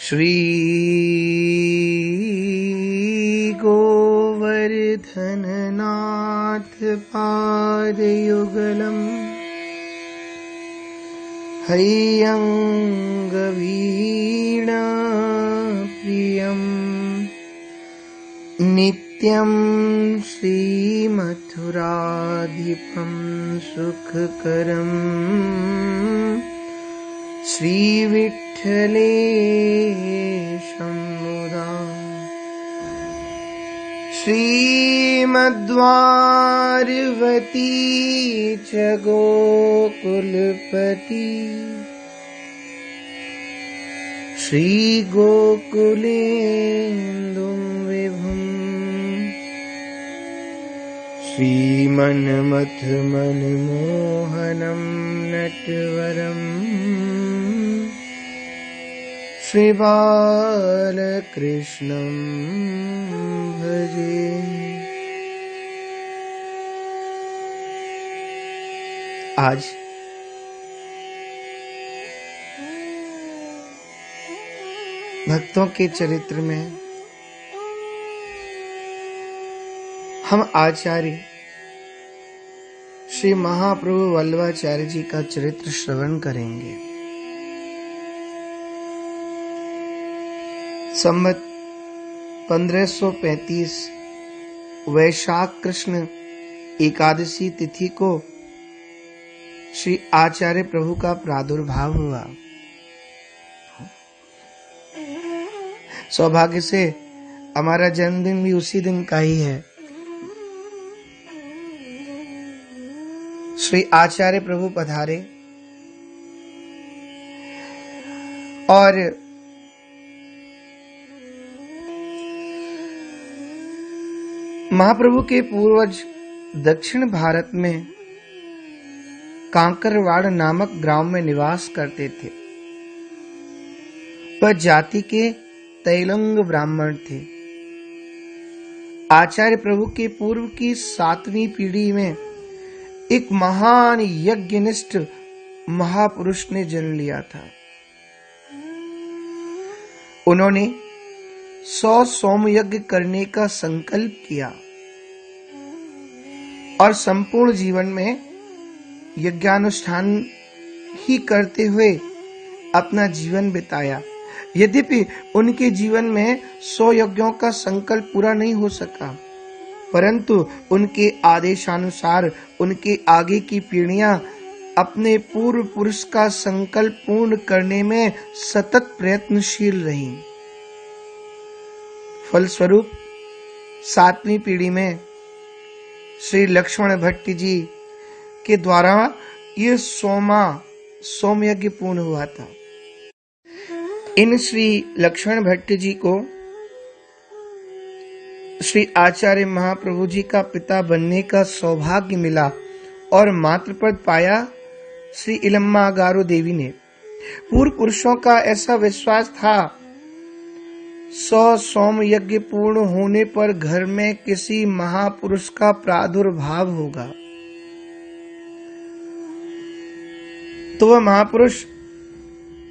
श्री गोवर्धननाथ पादयुगलम् हैयंगवीणा प्रियम् नित्यं श्रीमथुराधिपं सुखकरम् श्रीविठ्ठलेशं मुदा श्रीमद्वारवती च गोकुलपति श्रीगोकुलेन्दुं विभुम् श्रीमन्मथमनमोहनं नटवरम् श्रीबालकृष्णं भजे। आज भक्तों के चरित्र में हम आचार्य श्री महाप्रभु वल्लभाचार्य जी का चरित्र श्रवण करेंगे। संवत 1535 वैशाख कृष्ण एकादशी तिथि को श्री आचार्य प्रभु का प्रादुर्भाव हुआ। सौभाग्य से हमारा जन्मदिन भी उसी दिन का ही है। श्री आचार्य प्रभु पधारे और महाप्रभु के पूर्वज दक्षिण भारत में कांकरवाड़ नामक ग्राम में निवास करते थे। वह जाति के तैलंग ब्राह्मण थे। आचार्य प्रभु के पूर्व की 7वीं पीढ़ी में एक महान यज्ञनिष्ठ महापुरुष ने जन्म लिया था। उन्होंने 100 सोमयज्ञ करने का संकल्प किया और संपूर्ण जीवन में यज्ञानुष्ठान ही करते हुए अपना जीवन बिताया। यद्यपि उनके जीवन में 100 यज्ञों का संकल्प पूरा नहीं हो सका, परंतु उनके आदेशानुसार उनके आगे की पीढ़ियां अपने पूर्व पुरुष का संकल्प पूर्ण करने में सतत प्रयत्नशील रहीं। फलस्वरूप 7वीं पीढ़ी में श्री लक्ष्मण भट्ट जी के द्वारा ये सोमयज्ञ पूर्ण हुआ था। इन श्री लक्ष्मण भट्ट जी को श्री आचार्य महाप्रभु जी का पिता बनने का सौभाग्य मिला और मातृपद पाया श्री इलम्मागारू देवी ने। पूर्व पुरुषों का ऐसा विश्वास था 100 सोमयज्ञ पूर्ण होने पर घर में किसी महापुरुष का प्रादुर्भाव होगा। तो वह महापुरुष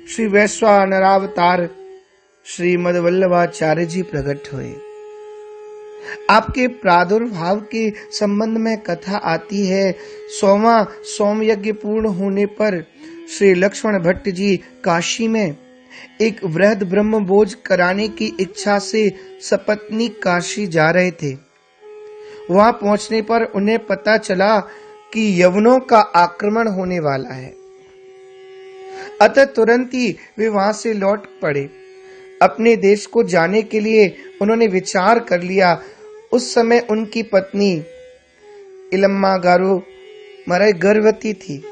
श्री वैश्वानरावतार श्रीमद वल्लभाचार्य जी प्रकट हुए। आपके प्रादुर्भाव के संबंध में कथा आती है। 100वां सोमयज्ञ पूर्ण होने पर श्री लक्ष्मण भट्ट जी काशी में एक वृहद ब्रह्मभोज कराने की इच्छा से सपत्नी काशी जा रहे थे। वहां पहुंचने पर उन्हें पता चला कि यवनों का आक्रमण होने वाला है। अतः तुरंत ही वे वहां से लौट पड़े। अपने देश को जाने के लिए उन्होंने विचार कर लिया। उस समय उनकी पत्नी इलम्मागारू मरे गर्भवती थी।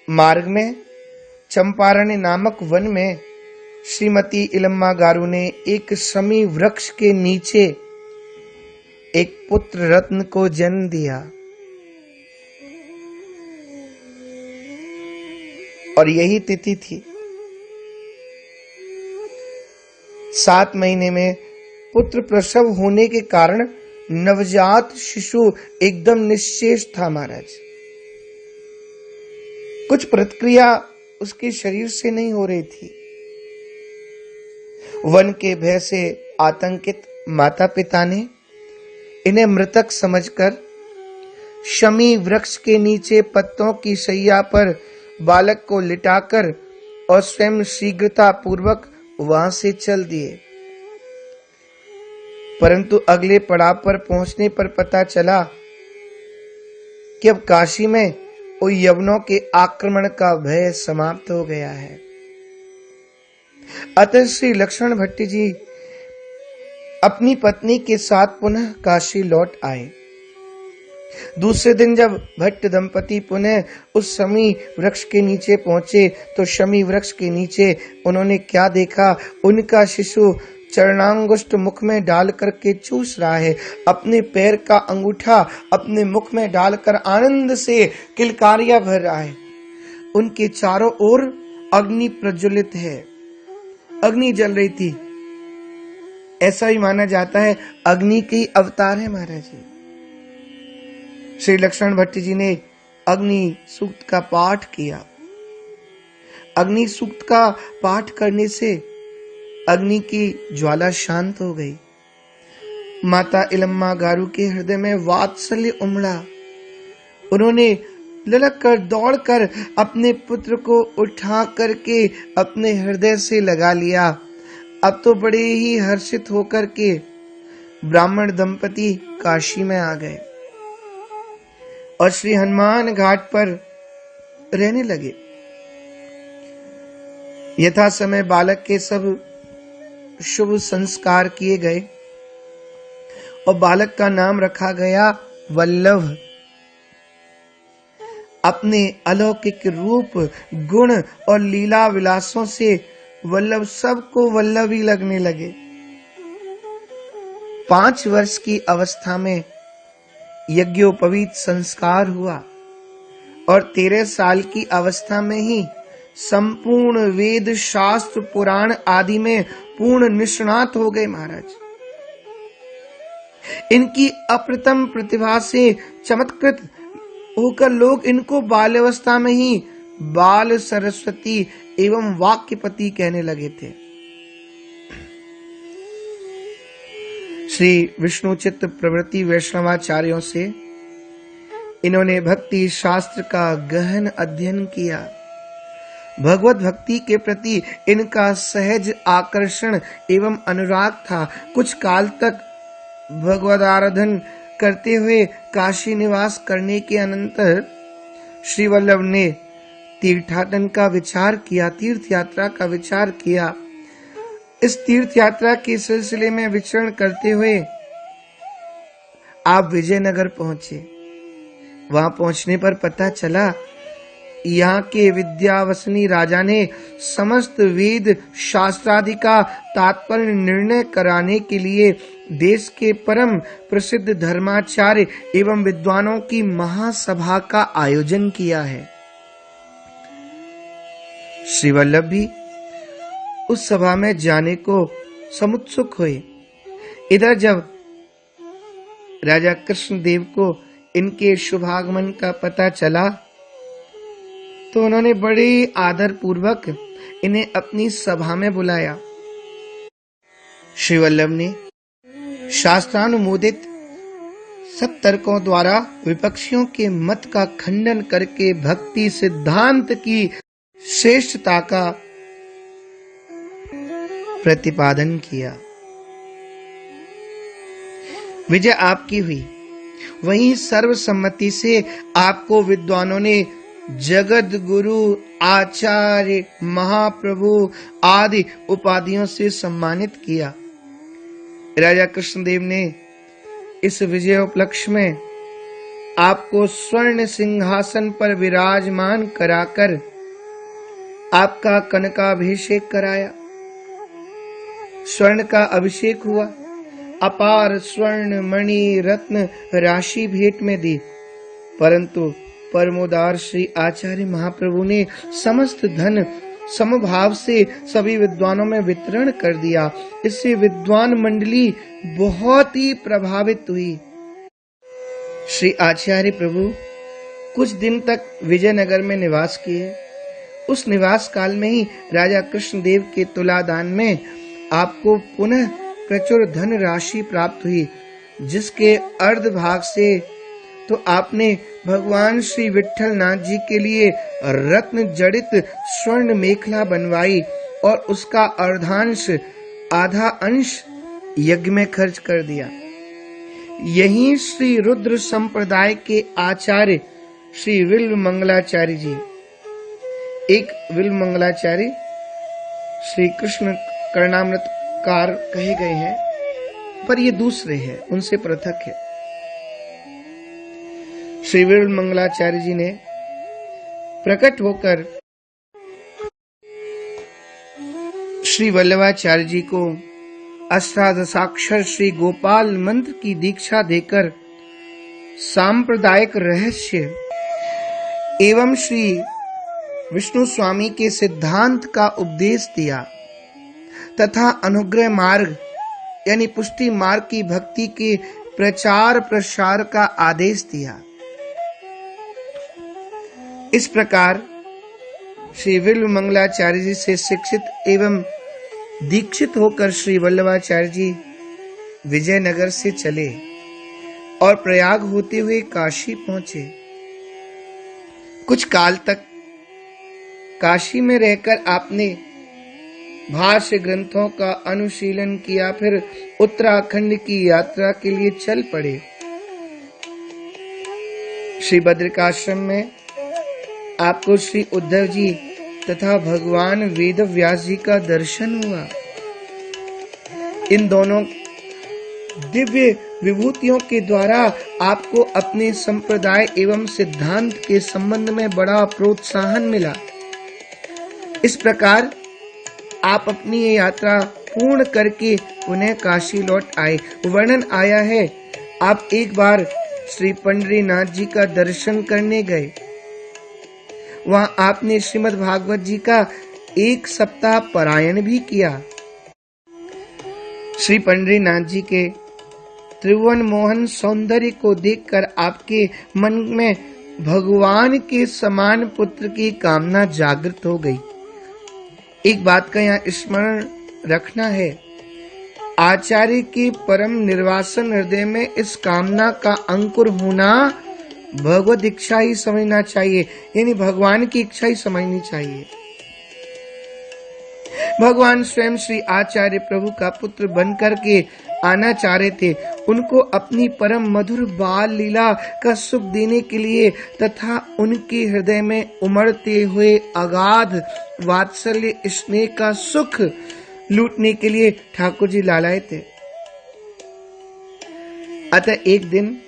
मार्ग में चंपारण्य नामक वन में श्रीमती इलम्मागारू ने एक शमी वृक्ष के नीचे एक पुत्र रत्न को जन्म दिया और यही तिथि थी। 7 महीने में पुत्र प्रसव होने के कारण नवजात शिशु एकदम निश्चेष था महाराज। कुछ प्रतिक्रिया उसके शरीर से नहीं हो रही थी। वन के भय से आतंकित माता पिता ने इन्हें मृतक समझकर शमी वृक्ष के नीचे पत्तों की शैया पर बालक को लिटाकर और स्वयं शीघ्रता पूर्वक वहां से चल दिए। परंतु अगले पड़ाव पर पहुंचने पर पता चला कि अब काशी में उन यवनों के आक्रमण का भय समाप्त हो गया है। अतः श्री लक्ष्मण भट्ट जी अपनी पत्नी के साथ पुनः काशी लौट आए। दूसरे दिन जब भट्ट दंपति पुनः उस शमी वृक्ष के नीचे पहुंचे तो शमी वृक्ष के नीचे उन्होंने क्या देखा, उनका शिशु चरणांगुष्ठ मुख में डाल करके चूस रहा है, अपने पैर का अंगूठा अपने मुख में डालकर आनंद से किलकारियां भर रहा है। उनके चारों ओर अग्नि प्रज्वलित है, अग्नि जल रही थी। ऐसा ही माना जाता है अग्नि के अवतार है महाराज जी। श्री लक्ष्मण भट्ट जी ने अग्नि सूक्त का पाठ किया। अग्नि सूक्त का पाठ करने से अग्नि की ज्वाला शांत हो गई। माता इलम्मा गारू के हृदय में वात्सल्य उमड़ा। उन्होंने ललक कर दौड़ कर अपने पुत्र को उठा करके अपने हृदय से लगा लिया। अब तो बड़े ही हर्षित होकर के ब्राह्मण दंपति काशी में आ गए और श्री हनुमान घाट पर रहने लगे। यथा समय बालक के सब शुभ संस्कार किए गए और बालक का नाम रखा गया वल्लभ। अपने अलौकिक रूप, गुण और लीला विलासों से वल्लभ सबको वल्लभ ही लगने लगे। 5 वर्ष की अवस्था में यज्ञोपवीत संस्कार हुआ और 13 साल की अवस्था में ही संपूर्ण वेद शास्त्र पुराण आदि में पूर्ण निष्णात हो गए महाराज। इनकी अप्रतिम प्रतिभा से चमत्कृत होकर लोग इनको बाल्यावस्था में ही बाल सरस्वती एवं वाक्यपति कहने लगे थे। श्री विष्णुचित्त प्रवृत्ति वैष्णवाचार्यों से इन्होंने भक्ति शास्त्र का गहन अध्ययन किया। भगवत भक्ति के प्रति इनका सहज आकर्षण एवं अनुराग था। कुछ काल तक भगवद आराधन करते हुए काशी निवास करने के अनंतर श्री वल्लभ ने तीर्थाटन का विचार किया, तीर्थ यात्रा का विचार किया। इस तीर्थ यात्रा के सिलसिले में विचरण करते हुए आप विजयनगर पहुंचे। वहां पहुंचने पर पता चला यहाँ के विद्यावसनी राजा ने समस्त वेद शास्त्रादि का तात्पर्य निर्णय कराने के लिए देश के परम प्रसिद्ध धर्माचार्य एवं विद्वानों की महासभा का आयोजन किया है। श्री वल्लभ भी उस सभा में जाने को समुत्सुक हुए। इधर जब राजा कृष्णदेव को इनके शुभागमन का पता चला तो उन्होंने बड़े आदर पूर्वक इन्हें अपनी सभा में बुलाया। श्री वल्लभ ने शास्त्रानुमोदित सब तर्कों द्वारा विपक्षियों के मत का खंडन करके भक्ति सिद्धांत की श्रेष्ठता का प्रतिपादन किया। विजय आपकी हुई। वहीं सर्वसम्मति से आपको विद्वानों ने जगत गुरु, आचार्य, महाप्रभु आदि उपाधियों से सम्मानित किया। राजा कृष्णदेव ने इस विजय उपलक्ष्य में आपको स्वर्ण सिंहासन पर विराजमान कराकर आपका कनकाभिषेक कराया। स्वर्ण का अभिषेक हुआ। अपार स्वर्ण मणि रत्न राशि भेंट में दी। परंतु परमोदार श्री आचार्य महाप्रभु ने समस्त धन समभाव से सभी विद्वानों में वितरण कर दिया। इससे विद्वान मंडली बहुत ही प्रभावित हुई। श्री आचार्य प्रभु कुछ दिन तक विजयनगर में निवास किए। उस निवास काल में ही राजा कृष्णदेव के तुलादान में आपको पुनः प्रचुर धन राशि प्राप्त हुई, जिसके अर्ध भाग से तो आपने भगवान श्री विट्ठल नाथ जी के लिए रत्न जड़ित स्वर्ण मेखला बनवाई और उसका अर्धांश आधा अंश यज्ञ में खर्च कर दिया। यही श्री रुद्र संप्रदाय के आचार्य श्री विल्व मंगलाचार्य जी, एक विल्व मंगलाचार्य श्री कृष्ण कर्णामृतकार कहे गए हैं, पर ये दूसरे हैं, उनसे पृथक है। श्री विल्व मंगलाचार्य जी ने प्रकट होकर श्री वल्लभाचार्य जी को अष्टादशाक्षर श्री गोपाल मंत्र की दीक्षा देकर सांप्रदायिक रहस्य एवं श्री विष्णु स्वामी के सिद्धांत का उपदेश दिया तथा अनुग्रह मार्ग यानी पुष्टि मार्ग की भक्ति के प्रचार प्रसार का आदेश दिया। इस प्रकार श्री विल्व मंगलाचार्य जी से शिक्षित एवं दीक्षित होकर श्री वल्लभाचार्य जी विजयनगर से चले और प्रयाग होते हुए काशी पहुंचे। कुछ काल तक काशी में रहकर आपने भाष्य ग्रंथों का अनुशीलन किया, फिर उत्तराखंड की यात्रा के लिए चल पड़े। श्री बद्रिकाश्रम में आपको श्री उद्धव जी तथा भगवान वेद व्यास जी का दर्शन हुआ। इन दोनों दिव्य विभूतियों के द्वारा आपको अपने संप्रदाय एवं सिद्धांत के संबंध में बड़ा प्रोत्साहन मिला। इस प्रकार आप अपनी ये यात्रा पूर्ण करके पुनः काशी लौट आए। वर्णन आया है, आप एक बार श्री पंढरीनाथ जी का दर्शन करने गए। वहां आपने श्रीमद् भागवत जी का 1 सप्ताह पारायण भी किया। श्री पंढरीनाथ जी के त्रिभुवन मोहन सौंदर्य को देखकर आपके मन में भगवान के समान पुत्र की कामना जागृत हो गई। एक बात का यहाँ स्मरण रखना है, आचार्य के परम निर्वासन हृदय में इस कामना का अंकुर होना भगवत इच्छा ही समझना चाहिए, यानी भगवान की इच्छा ही समझनी चाहिए। भगवान स्वयं श्री आचार्य प्रभु का पुत्र बनकर के आना चाह रहे थे। उनको अपनी परम मधुर बाल लीला का सुख देने के लिए तथा उनके हृदय में उमड़ते हुए अगाध वात्सल्य स्नेह का सुख लूटने के लिए ठाकुर जी लालाए थे। अतः एक दिन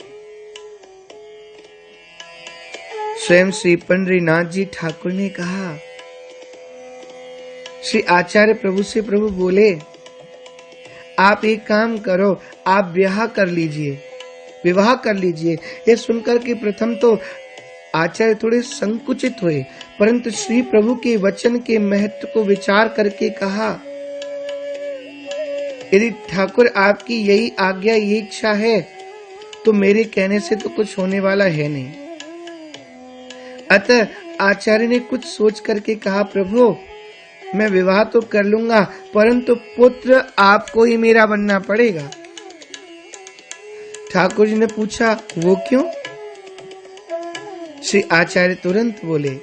स्वयं श्री पंढरीनाथ जी ठाकुर ने कहा, श्री आचार्य प्रभु से प्रभु बोले, आप एक काम करो, आप विवाह कर लीजिए। ये सुनकर के प्रथम तो आचार्य थोड़े संकुचित हुए, परंतु श्री प्रभु के वचन के महत्व को विचार करके कहा, यदि ठाकुर आपकी यही आज्ञा, ये इच्छा है, तो मेरे कहने से तो कुछ होने वाला है नहीं। अतः आचार्य ने कुछ सोच करके कहा, प्रभु मैं विवाह तो कर लूंगा, परंतु पुत्र आपको ही मेरा बनना पड़ेगा। ठाकुर जी ने पूछा, वो क्यों? श्री आचार्य तुरंत बोले,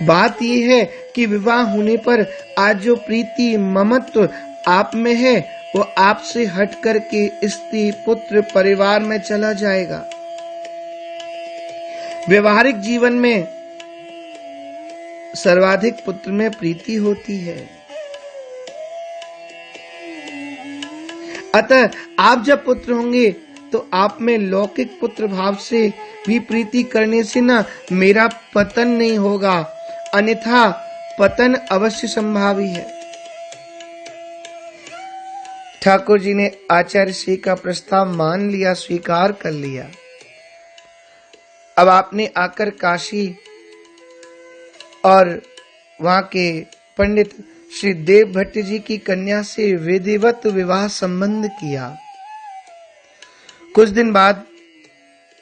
बात यह है कि विवाह होने पर आज जो प्रीति ममत्व आप में है, वो आपसे हट करके स्त्री पुत्र परिवार में चला जाएगा। व्यवहारिक जीवन में सर्वाधिक पुत्र में प्रीति होती है। अतः आप जब पुत्र होंगे तो आप में लौकिक पुत्र भाव से भी प्रीति करने से ना मेरा पतन नहीं होगा, अन्यथा पतन अवश्य संभावी है। ठाकुर जी ने आचार्य श्री का प्रस्ताव मान लिया, स्वीकार कर लिया। अब आपने आकर काशी और वहां के पंडित श्री देव भट्ट जी की कन्या से विधिवत विवाह संबंध किया। कुछ दिन बाद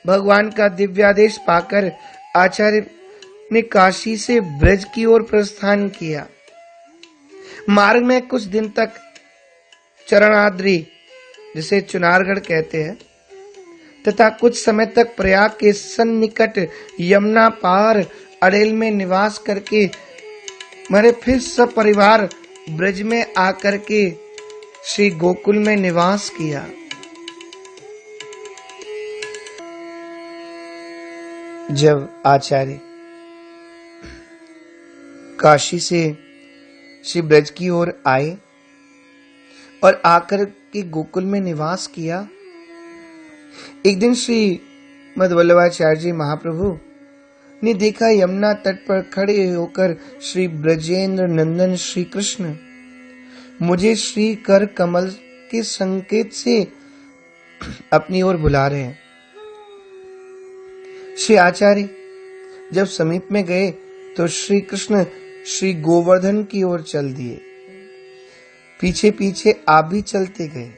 भगवान का दिव्यादेश पाकर आचार्य ने काशी से ब्रज की ओर प्रस्थान किया। मार्ग में कुछ दिन तक चरणाद्रि, जिसे चुनारगढ़ कहते हैं, तथा कुछ समय तक प्रयाग के सन्निकट यमुना पार अड़ेल में निवास करके मेरे फिर सब परिवार ब्रज में आकर के श्री गोकुल में निवास किया। जब आचार्य काशी से श्री ब्रज की ओर आए और आकर के गोकुल में निवास किया, एक दिन श्री मध्वल्लभाचार्य जी महाप्रभु ने देखा यमुना तट पर खड़े होकर श्री ब्रजेंद्र नंदन श्री कृष्ण मुझे श्री कर कमल के संकेत से अपनी ओर बुला रहे हैं। श्री आचार्य जब समीप में गए तो श्री कृष्ण श्री गोवर्धन की ओर चल दिए, पीछे पीछे आप भी चलते गए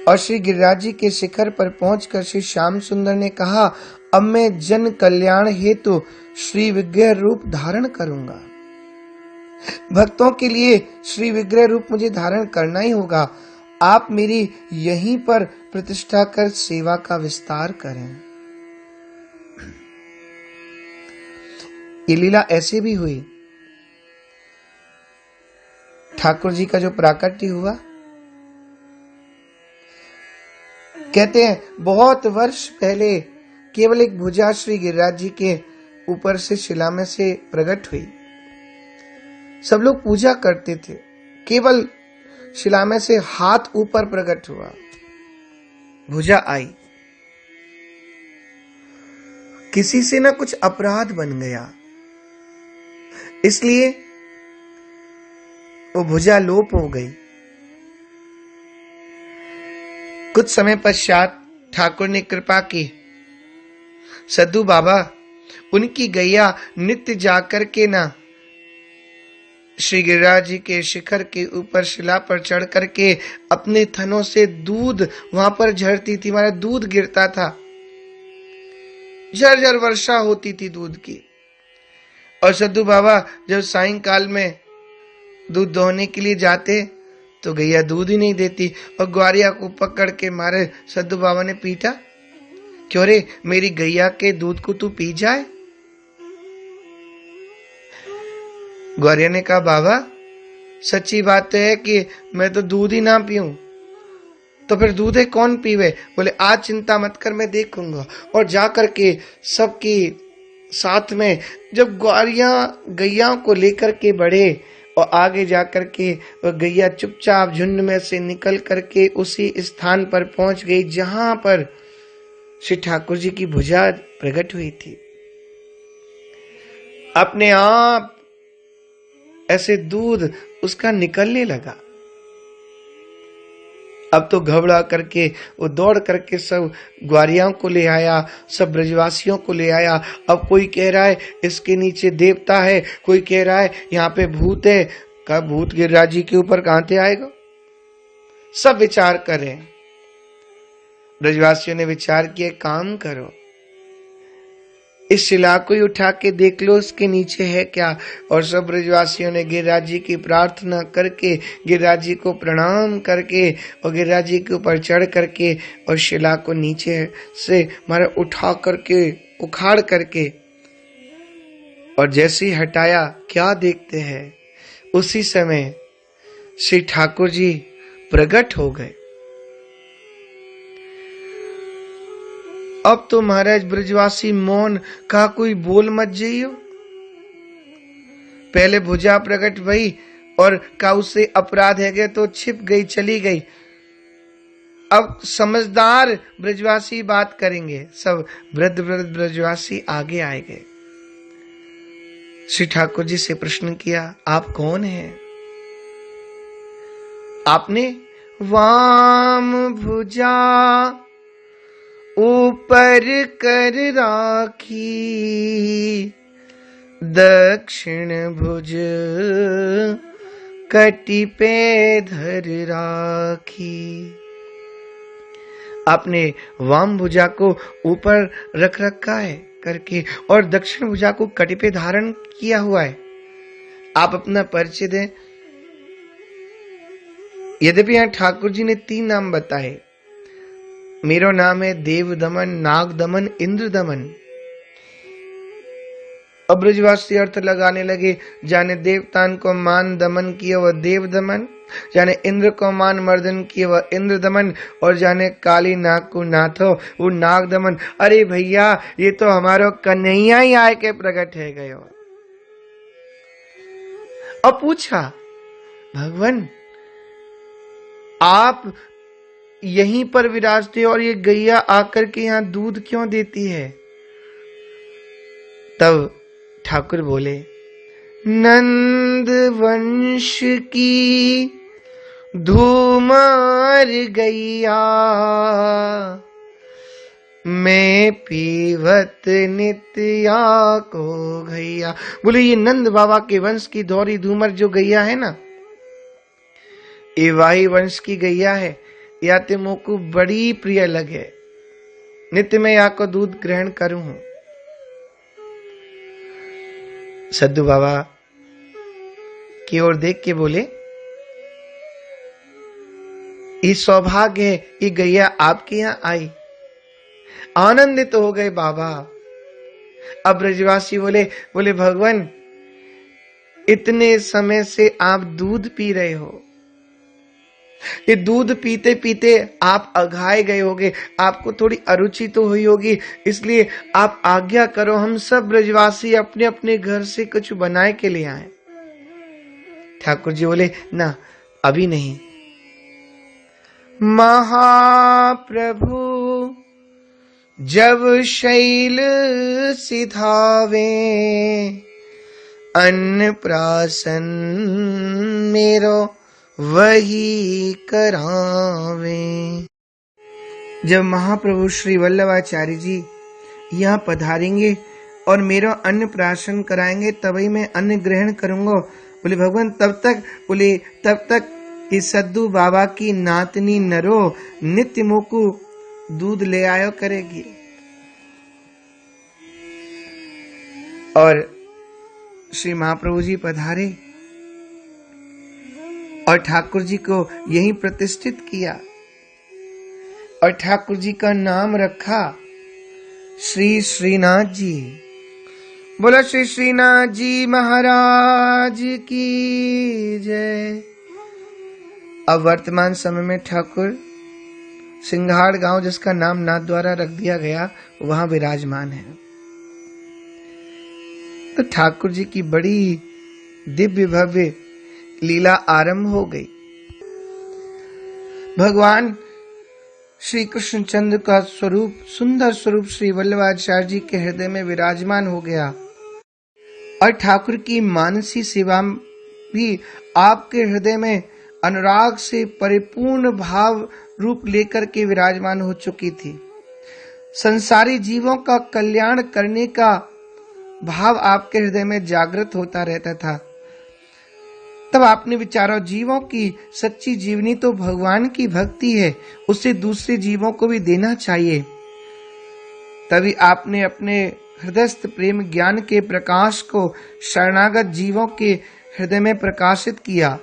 और श्री गिरिराज जी के शिखर पर पहुंचकर श्री श्याम सुंदर ने कहा, अब मैं जन कल्याण हेतु श्री विग्रह रूप धारण करूंगा। भक्तों के लिए श्री विग्रह रूप मुझे धारण करना ही होगा। आप मेरी यहीं पर प्रतिष्ठा कर सेवा का विस्तार करें। ये लीला ऐसे भी हुई। ठाकुर जी का जो प्राकट्य हुआ, कहते हैं बहुत वर्ष पहले केवल एक भुजा श्री गिरिराज जी के ऊपर से शिला में से प्रकट हुई। सब लोग पूजा करते थे, केवल शिला में से हाथ ऊपर प्रकट हुआ, भुजा आई। किसी से ना कुछ अपराध बन गया, इसलिए वो भुजा लोप हो गई। कुछ समय पश्चात ठाकुर ने कृपा की, सद्दू बाबा उनकी गैया नित्य जाकर के ना श्री गिरिराज जी के शिखर के ऊपर शिला पर चढ़ करके अपने थनों से दूध वहां पर झरती थी। हमारा दूध गिरता था, झरझर वर्षा होती थी दूध की। और सद्दू बाबा जब सायंकाल में दूध दोहने के लिए जाते तो गैया दूध ही नहीं देती और ग्वारिया को पकड़ के मारे सद्दू बाबा ने पीटा, क्यों रे मेरी गैया के दूध को तू पी जाए। ग्वारिया ने कहा, बाबा सच्ची बात तो है कि मैं तो दूध ही ना पीऊं, तो फिर दूध है कौन पीवे। बोले आज चिंता मत कर, मैं देखूंगा। और जाकर के सबकी साथ में जब ग्वारिया गैया को लेकर के बढ़े और आगे जाकर के गैया चुपचाप झुंड में से निकल करके उसी स्थान पर पहुंच गई जहां पर श्री ठाकुर जी की भुजा प्रकट हुई थी। अपने आप ऐसे दूध उसका निकलने लगा। अब तो घबरा करके वो दौड़ करके सब ग्वारियाओं को ले आया, सब ब्रजवासियों को ले आया। अब कोई कह रहा है इसके नीचे देवता है, कोई कह रहा है यहाँ पे भूत है। का भूत गिरिराज जी के ऊपर कहां से आएगा। सब विचार करें। ब्रजवासियों ने विचार किया, काम करो इस शिला को ही उठा के देख लो उसके नीचे है क्या। और सब ब्रजवासियों ने गिरिराज जी की प्रार्थना करके, गिरिराज जी को प्रणाम करके और गिरिराज जी के ऊपर चढ़ करके और शिला को नीचे से मारा उठा करके उखाड़ करके और जैसे ही हटाया, क्या देखते हैं उसी समय श्री ठाकुर जी प्रकट हो गए। अब तो महाराज ब्रजवासी मौन, का कोई बोल मत जाइयो। पहले भुजा प्रकट भई और का उससे अपराध है गए तो छिप गई, चली गई। अब समझदार ब्रजवासी बात करेंगे। सब वृद्ध वृद्ध ब्रजवासी आगे आए गए। श्री ठाकुर जी से प्रश्न किया, आप कौन हैं। आपने वाम भुजा ऊपर कर राखी, दक्षिण भुज कटी पे धर राखी। आपने वाम भुजा को ऊपर रख रखा है करके और दक्षिण भुजा को कटी पे धारण किया हुआ है। आप अपना परिचय दें। यद्यपि यहाँ ठाकुर जी ने 3 नाम बताए। मेरो नाम है देव दमन, नाग दमन, इंद्र दमन। अब ब्रजवासी अर्थ लगाने लगे, जाने देवतान को मान दमन किया वह देव दमन, जाने इंद्र को मान मर्दन किया वह इंद्र दमन, और जाने काली नाग को नाथो वो नाग दमन। अरे भैया, ये तो हमारो कन्हैया ही आए के प्रकट है गयो। और पूछा, भगवान आप यहीं पर विराजते हो और ये गैया आकर के यहाँ दूध क्यों देती है? तब ठाकुर बोले, नंद वंश की धूमार गैया, मैं पीवत नित्या को गैया। बोले ये नंद बाबा के वंश की धौरी धूमर जो गैया है ना, ये वाही वंश की गैया है। या ते मोको बड़ी प्रिय लगे, नित्य में या को दूध ग्रहण करूं। सद्दू बाबा की ओर देख के बोले, ये सौभाग्य है, ये गैया आपके यहाँ आई। आनंदित तो हो गए बाबा। अब ब्रजवासी बोले भगवान इतने समय से आप दूध पी रहे हो, ये दूध पीते पीते आप अघाए गए होगे, आपको थोड़ी अरुचि तो हुई होगी, इसलिए आप आज्ञा करो हम सब ब्रजवासी अपने अपने घर से कुछ बनाए के लिए आए। ठाकुर जी बोले, ना अभी नहीं। महाप्रभु जब शैल सिधावे, अन्न प्राशन मेरो वही करावे। जब महाप्रभु श्री वल्लभाचार्य जी यहाँ पधारेंगे और मेरा अन्न प्राशन कराएंगे, तभी मैं अन्न ग्रहण करूंगा। बोले भगवान तब तक कि सद्दू बाबा की नातनी नरो नित्य मोकू दूध ले आयो करेगी। और श्री महाप्रभु जी पधारे और ठाकुर जी को यहीं प्रतिष्ठित किया और ठाकुर जी का नाम रखा श्री श्रीनाथ जी। बोला श्री श्रीनाथ जी महाराज की जय। अब वर्तमान समय में ठाकुर सिंघाड़ गांव, जिसका नाम नाथ द्वारा रख दिया गया, वहां विराजमान है। तो ठाकुर जी की बड़ी दिव्य भव्य लीला आरंभ हो गई। भगवान श्री कृष्णचंद्र का स्वरूप, सुंदर स्वरूप श्री वल्लभाचार्य जी के हृदय में विराजमान हो गया और ठाकुर की मानसी सेवा भी आपके हृदय में अनुराग से परिपूर्ण भाव रूप लेकर के विराजमान हो चुकी थी। संसारी जीवों का कल्याण करने का भाव आपके हृदय में जागृत होता रहता था। तब आपने विचारा, जीवों की सच्ची जीवनी तो भगवान की भक्ति है, उसे दूसरे जीवों को भी देना चाहिए। तभी आपने अपने हृदयस्थ प्रेम ज्ञान के प्रकाश को शरणागत जीवों के हृदय में प्रकाशित किया।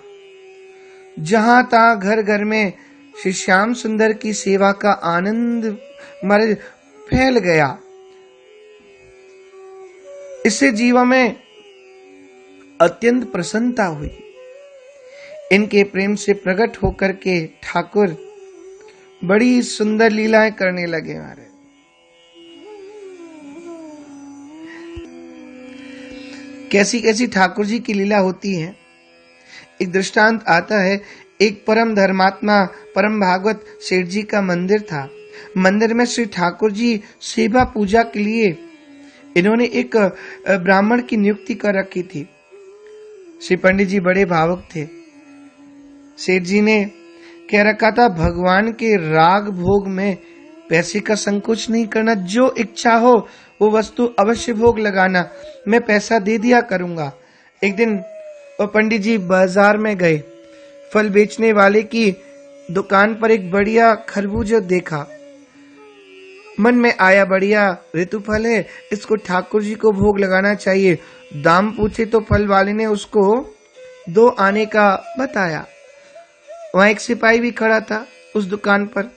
जहां तहां घर घर में श्री श्याम सुंदर की सेवा का आनंद मर्ज फैल गया। इससे जीवों में अत्यंत प्रसन्नता हुई। इनके प्रेम से प्रकट होकर के ठाकुर बड़ी सुंदर लीलाएं करने लगे। हमारे कैसी कैसी ठाकुर जी की लीला होती है। एक दृष्टांत आता है, एक परम धर्मात्मा परम भागवत सेठ जी का मंदिर था। मंदिर में श्री ठाकुर जी सेवा पूजा के लिए इन्होंने एक ब्राह्मण की नियुक्ति कर रखी थी। श्री पंडित जी बड़े भावुक थे। सेठ जी ने कह रखा था, भगवान के राग भोग में पैसे का संकोच नहीं करना, जो इच्छा हो वो वस्तु अवश्य भोग लगाना, मैं पैसा दे दिया करूंगा। एक दिन वो पंडित जी बाजार में गए, फल बेचने वाले की दुकान पर एक बढ़िया खरबूजा देखा मन में आया बढ़िया ऋतुफल है, इसको ठाकुर जी को भोग लगाना चाहिए। दाम पूछे तो फल वाले ने उसको 2 आने का बताया। वहां एक सिपाही भी खड़ा था उस दुकान पर,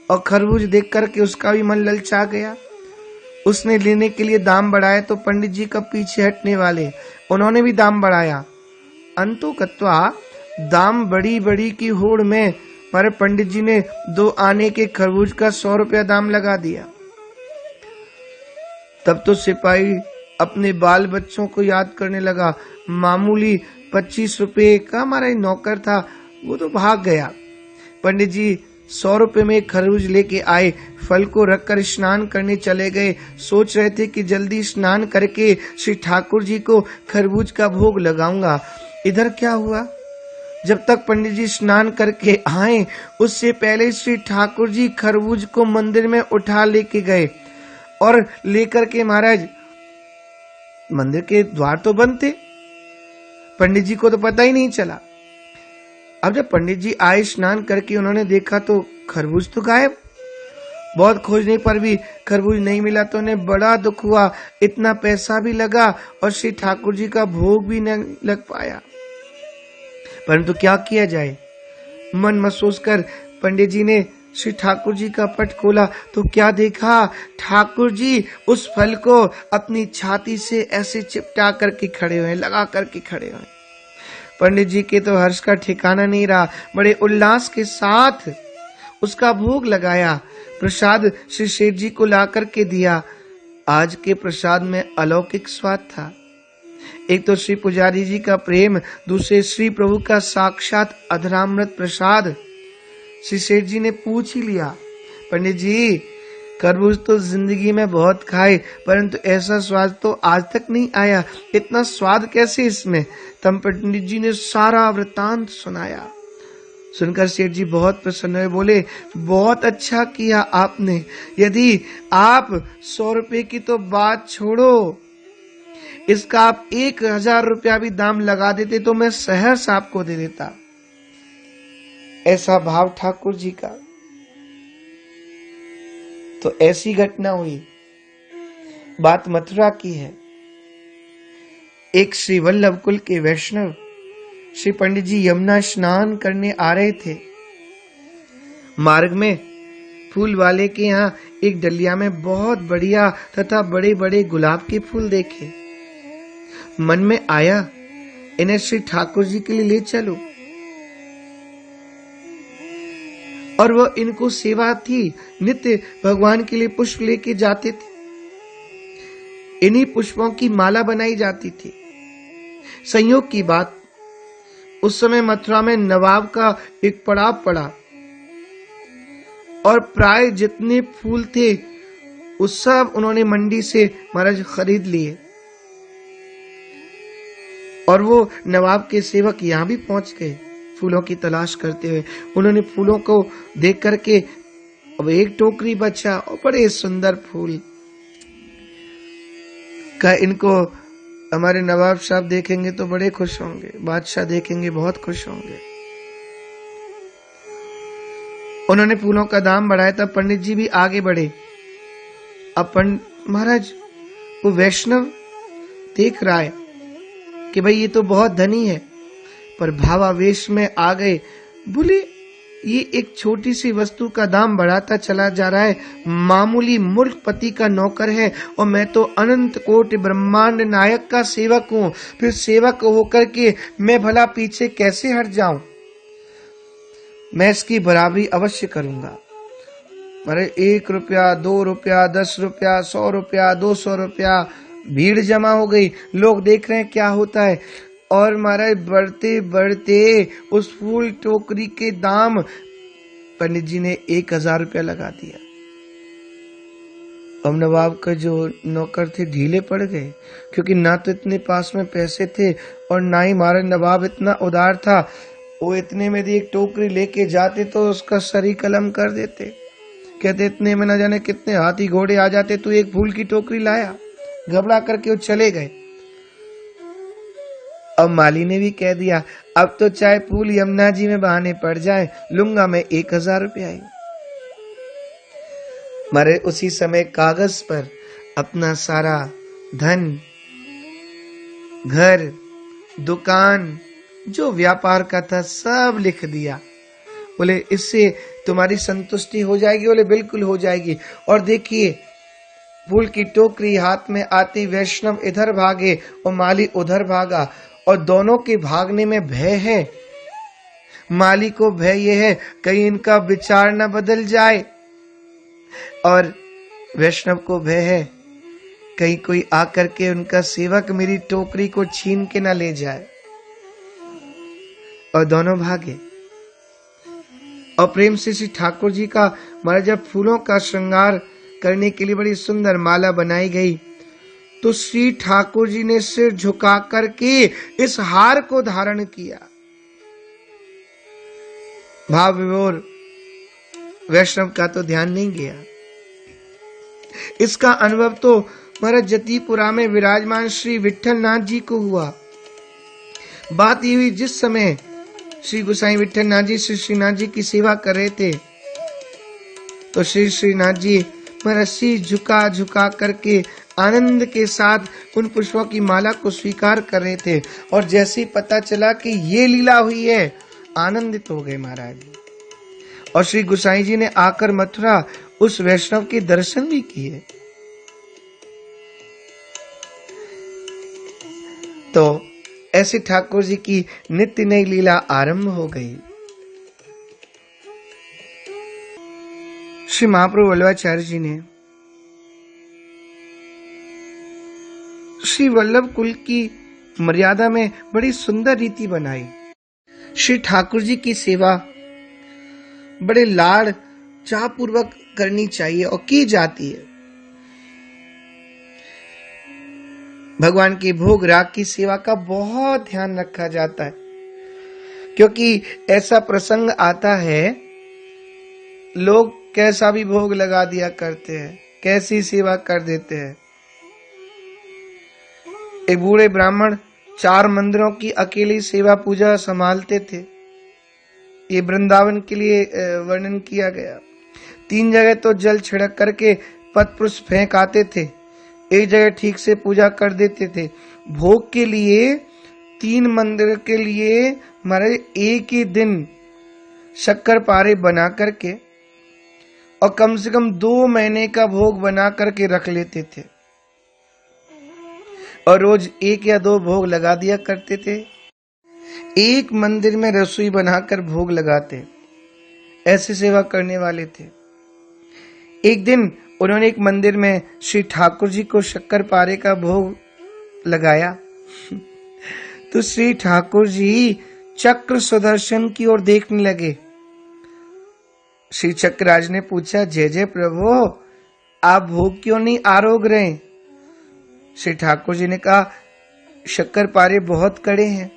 और खरबूज देख करके उसका भी मन ललचा गया। उसने लेने के लिए दाम बढ़ाया तो पंडित जी का पीछे हटने वाले, उन्होंने भी दाम बढ़ाया। अंतो कत्वा दाम बड़ी बड़ी की होड़ में हमारे पंडित जी ने 2 आने के खरबूज का 100 रुपया दाम लगा दिया। तब तो सिपाही अपने बाल बच्चों को याद करने लगा। मामूली 25 रुपए का हमारा नौकर था, वो तो भाग गया। पंडित जी 100 रुपए में खरबूज लेके आए, फल को रखकर स्नान करने चले गए। सोच रहे थे कि जल्दी स्नान करके श्री ठाकुर जी को खरबूज का भोग लगाऊंगा। इधर क्या हुआ, जब तक पंडित जी स्नान करके आए उससे पहले श्री ठाकुर जी खरबूज को मंदिर में उठा लेके गए, और लेकर के महाराज मंदिर के द्वार तो बंद थे, पंडित जी को तो पता ही नहीं चला। अब जब पंडित जी आए स्नान करके, उन्होंने देखा तो खरबूज तो गायब। बहुत खोजने पर भी खरबूज नहीं मिला तो उन्हें बड़ा दुख हुआ। इतना पैसा भी लगा और श्री ठाकुर जी का भोग भी नहीं लग पाया। परंतु क्या किया जाए, मन में सोचकर पंडित जी ने श्री ठाकुर जी का पट खोला तो क्या देखा, ठाकुर जी उस फल को अपनी छाती से ऐसे चिपटा करके खड़े हुए, लगा करके खड़े हुए। पंडित जी के तो हर्ष का ठिकाना नहीं रहा, बड़े उल्लास के साथ उसका भोग लगाया। प्रसाद श्री शेठ जी को ला करके दिया। आज के प्रसाद में अलौकिक स्वाद था। एक तो श्री पुजारी जी का प्रेम, दूसरे श्री प्रभु का साक्षात अधरामृत प्रसाद। श्री शेठ जी ने पूछ ही लिया, पंडित जी खरबूज तो जिंदगी में बहुत खाए, परंतु ऐसा स्वाद तो आज तक नहीं आया, इतना स्वाद कैसे इसमें? तब पंडित जी ने सारा वृतांत सुनाया। सुनकर सेठ जी बहुत प्रसन्न हुए, बोले बहुत अच्छा किया आपने। यदि आप 100 रुपए की तो बात छोड़ो, इसका आप 1000 रुपया भी दाम लगा देते तो मैं सहर्ष आपको दे देता। ऐसा भाव ठाकुर जी का। तो ऐसी घटना हुई। बात मथुरा की है। एक श्री वल्लभ कुल के वैष्णव श्री पंडित जी यमुना स्नान करने आ रहे थे। मार्ग में फूल वाले के यहाँ एक डलिया में बहुत बढ़िया तथा बड़े बड़े गुलाब के फूल देखे। मन में आया इन्हें श्री ठाकुर जी के लिए ले चलो, और वह इनको सेवा थी, नित्य भगवान के लिए पुष्प लेके जाते थे। इन्हीं पुष्पों की माला बनाई जाती थी। संयोग की बात, उस समय मथुरा में नवाब का एक पड़ाव पड़ा और प्राय जितने फूल थे उस सब उन्होंने मंडी से महाराज खरीद लिए। और वो नवाब के सेवक यहां भी पहुंच गए फूलों की तलाश करते हुए। उन्होंने फूलों को देख करके, अब एक टोकरी बचा और बड़े सुंदर फूल का, इनको हमारे नवाब साहब देखेंगे तो बड़े खुश होंगे, बादशाह देखेंगे बहुत खुश होंगे। उन्होंने फूलों का दाम बढ़ाया। तब पंडित जी भी आगे बढ़े। अब महाराज वो वैष्णव देख रहा है कि भाई ये तो बहुत धनी है, पर भावावेश में आ गए। बोले ये एक छोटी सी वस्तु का दाम बढ़ाता चला जा रहा है, मामूली मूर्खपति का नौकर है, और मैं तो अनंत कोटि ब्रह्मांड नायक का सेवक हूँ। फिर सेवक होकर के मैं भला पीछे कैसे हट जाऊं? मैं इसकी बराबरी अवश्य करूंगा। अरे 1 रुपया, 2 रुपया, 10 रुपया, 100 रुपया, 200 रुपया, भीड़ जमा हो गई। लोग देख रहे हैं क्या होता है। और महाराज बढ़ते बढ़ते उस फूल टोकरी के दाम पंडित जी ने 1000 रुपया लगा दिया। अब नवाब का जो नौकर थे ढीले पड़ गए, क्योंकि ना तो इतने पास में पैसे थे और ना ही महाराज नवाब इतना उदार था। वो इतने में एक टोकरी लेके जाते तो उसका सरी कलम कर देते। कहते इतने में न जाने कितने हाथी घोड़े आ जाते, तो एक फूल की टोकरी लाया। घबरा करके वो चले गए। अब माली ने भी कह दिया अब तो चाहे फूल यमुना जी में बहाने पड़ जाए, लूंगा मैं 1000 रुपया ही। मारे उसी समय कागज पर अपना सारा धन, घर, दुकान, जो व्यापार का था सब लिख दिया। बोले इससे तुम्हारी संतुष्टि हो जाएगी? बोले बिल्कुल हो जाएगी। और देखिए फूल की टोकरी हाथ में आती वैष्णव इधर भागे और माली उधर भागा, और दोनों के भागने में भय है। माली को भय ये है कहीं इनका विचार न बदल जाए, और वैष्णव को भय है कहीं कोई आकर के उनका सेवक मेरी टोकरी को छीन के न ले जाए। और दोनों भागे। और प्रेम से श्री ठाकुर जी का महाराज जब फूलों का श्रृंगार करने के लिए बड़ी सुंदर माला बनाई गई, तो श्री ठाकुर जी ने सिर झुका करके इस हार को धारण किया। भाव विभोर वैष्णव का तो ध्यान नहीं गया। इसका अनुभव तो महाराज जतीपुरा में विराजमान श्री विठल नाथ जी को हुआ। बात ये हुई जिस समय श्री गोसाई विठल नाथ जी श्री श्रीनाथ जी की सेवा कर रहे थे, तो श्री श्रीनाथ जी महाराज सिर झुका झुका करके आनंद के साथ उन पुष्पों की माला को स्वीकार कर रहे थे। और जैसे ही पता चला कि ये लीला हुई है, आनंदित हो गए महाराज। और श्री गोसाई जी ने आकर मथुरा उस वैष्णव के दर्शन भी किए। तो ऐसे ठाकुर जी की नित्य नई लीला आरंभ हो गई। श्री महाप्रभु वल्लभाचार्य जी ने श्री वल्लभ कुल की मर्यादा में बड़ी सुंदर रीति बनाई। श्री ठाकुर जी की सेवा बड़े लाड़ चाह पूर्वक करनी चाहिए और की जाती है। भगवान के भोग राग की सेवा का बहुत ध्यान रखा जाता है, क्योंकि ऐसा प्रसंग आता है लोग कैसा भी भोग लगा दिया करते हैं, कैसी सेवा कर देते हैं। एक बूढ़े ब्राह्मण 4 मंदिरों की अकेली सेवा पूजा संभालते थे। ये वृंदावन के लिए वर्णन किया गया। 3 जगह तो जल छिड़क करके पथ पुष्प फेंक आते थे, एक जगह ठीक से पूजा कर देते थे। भोग के लिए 3 मंदिर के लिए हमारे एक ही दिन शक्कर पारे बना करके और कम से कम 2 महीने का भोग बना करके रख लेते थे, और रोज 1 या 2 भोग लगा दिया करते थे। एक मंदिर में रसोई बनाकर भोग लगाते, ऐसे सेवा करने वाले थे। एक दिन उन्होंने एक मंदिर में श्री ठाकुर जी को शक्कर पारे का भोग लगाया। तो श्री ठाकुर जी चक्र सुदर्शन की ओर देखने लगे। श्री चक्रराज ने पूछा, जय जय प्रभु, आप भोग क्यों नहीं आरोग रहे? श्री ठाकुर जी ने कहा, शक्कर पारे बहुत कड़े हैं,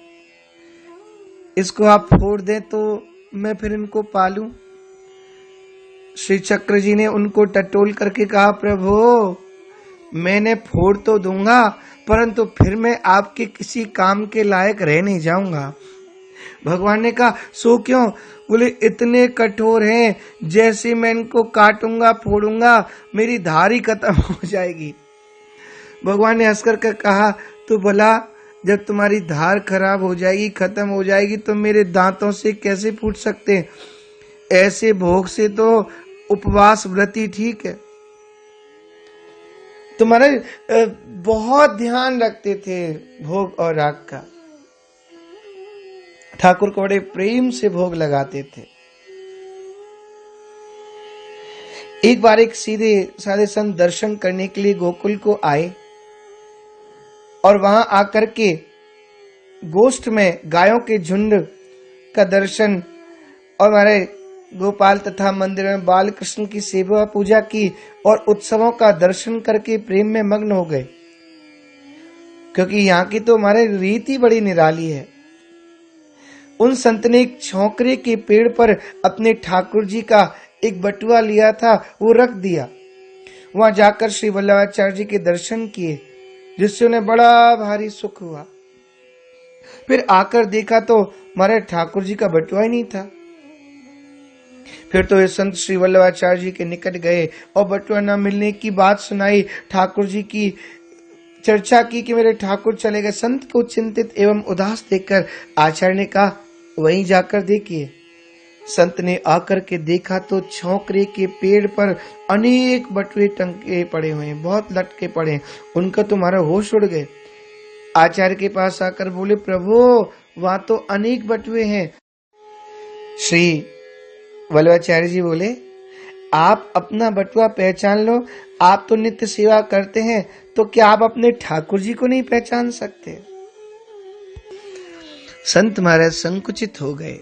इसको आप फोड़ दें तो मैं फिर इनको पालूं। श्री चक्र जी ने उनको टटोल करके कहा, प्रभु मैंने फोड़ तो दूंगा, परंतु फिर मैं आपके किसी काम के लायक रह नहीं जाऊंगा। भगवान ने कहा, सो क्यों? बोले, इतने कठोर हैं, जैसे मैं इनको काटूंगा फोड़ूंगा मेरी धार ही खत्म हो जाएगी। भगवान ने हंस कर कहा, तो भला जब तुम्हारी धार खराब हो जाएगी, खत्म हो जाएगी, तो मेरे दांतों से कैसे फूट सकते? ऐसे भोग से तो उपवास व्रती ठीक है। तुम्हारे बहुत ध्यान रखते थे भोग और राग का। ठाकुर को बड़े प्रेम से भोग लगाते थे। एक बार एक सीधे साधे संत दर्शन करने के लिए गोकुल को आए, और वहां आकर के गोष्ठ में गायों के झुंड का दर्शन और हमारे गोपाल तथा मंदिर में बाल कृष्ण की सेवा पूजा की और उत्सवों का दर्शन करके प्रेम में मग्न हो गए, क्योंकि यहाँ की तो हमारे रीति बड़ी निराली है। उन संत ने एक छोकरे के पेड़ पर अपने ठाकुर जी का एक बटुआ लिया था, वो रख दिया। वहां जाकर श्री वल्लभाचार्य जी के दर्शन किए, जिससे उन्हें बड़ा भारी सुख हुआ। फिर आकर देखा तो हमारे ठाकुर जी का बटुआ ही नहीं था। फिर तो ये संत श्री वल्लभाचार्य जी के निकट गए और बटुआ न मिलने की बात सुनाई, ठाकुर जी की चर्चा की कि मेरे ठाकुर चले गए। संत को चिंतित एवं उदास देखकर आचार्य ने कहा, वहीं जाकर देखिए। संत ने आकर के देखा तो छोकरे के पेड़ पर अनेक बटुए टंगे पड़े हुए हैं, बहुत लटके पड़े हैं। उनका तुम्हारा होश उड़ गए। आचार्य के पास आकर बोले, प्रभु वहां तो अनेक बटुए हैं। श्री वल्लभाचार्य जी बोले, आप अपना बटुआ पहचान लो। आप तो नित्य सेवा करते हैं, तो क्या आप अपने ठाकुर जी को नहीं पहचान सकते? संत महाराज संकुचित हो गए।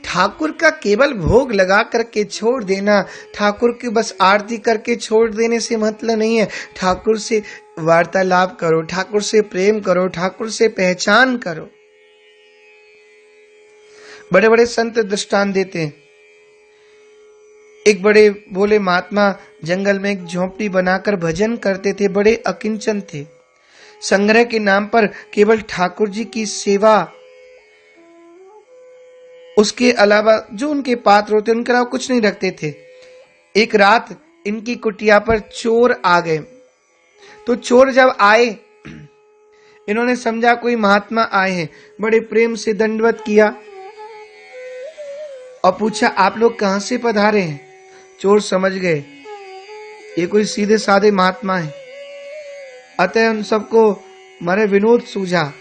ठाकुर का केवल भोग लगा करके छोड़ देना, ठाकुर की बस आरती करके छोड़ देने से मतलब नहीं है। ठाकुर से वार्तालाप करो, ठाकुर से प्रेम करो, ठाकुर से पहचान करो। बड़े बड़े संत दृष्टांत देते हैं। एक बड़े भोले महात्मा जंगल में एक झोंपड़ी बनाकर भजन करते थे, बड़े अकिंचन थे। संग्रह के नाम पर केवल ठाकुर जी की सेवा, उसके अलावा जो उनके पात्र होते उनके अलावा कुछ नहीं रखते थे। एक रात इनकी कुटिया पर चोर आ गए। तो चोर जब आए, इन्होंने समझा कोई महात्मा आए हैं, बड़े प्रेम से दंडवत किया और पूछा, आप लोग कहां से पधारे हैं? चोर समझ गए ये कोई सीधे साधे महात्मा है। अतः उन सबको मारे विनोद सूझा।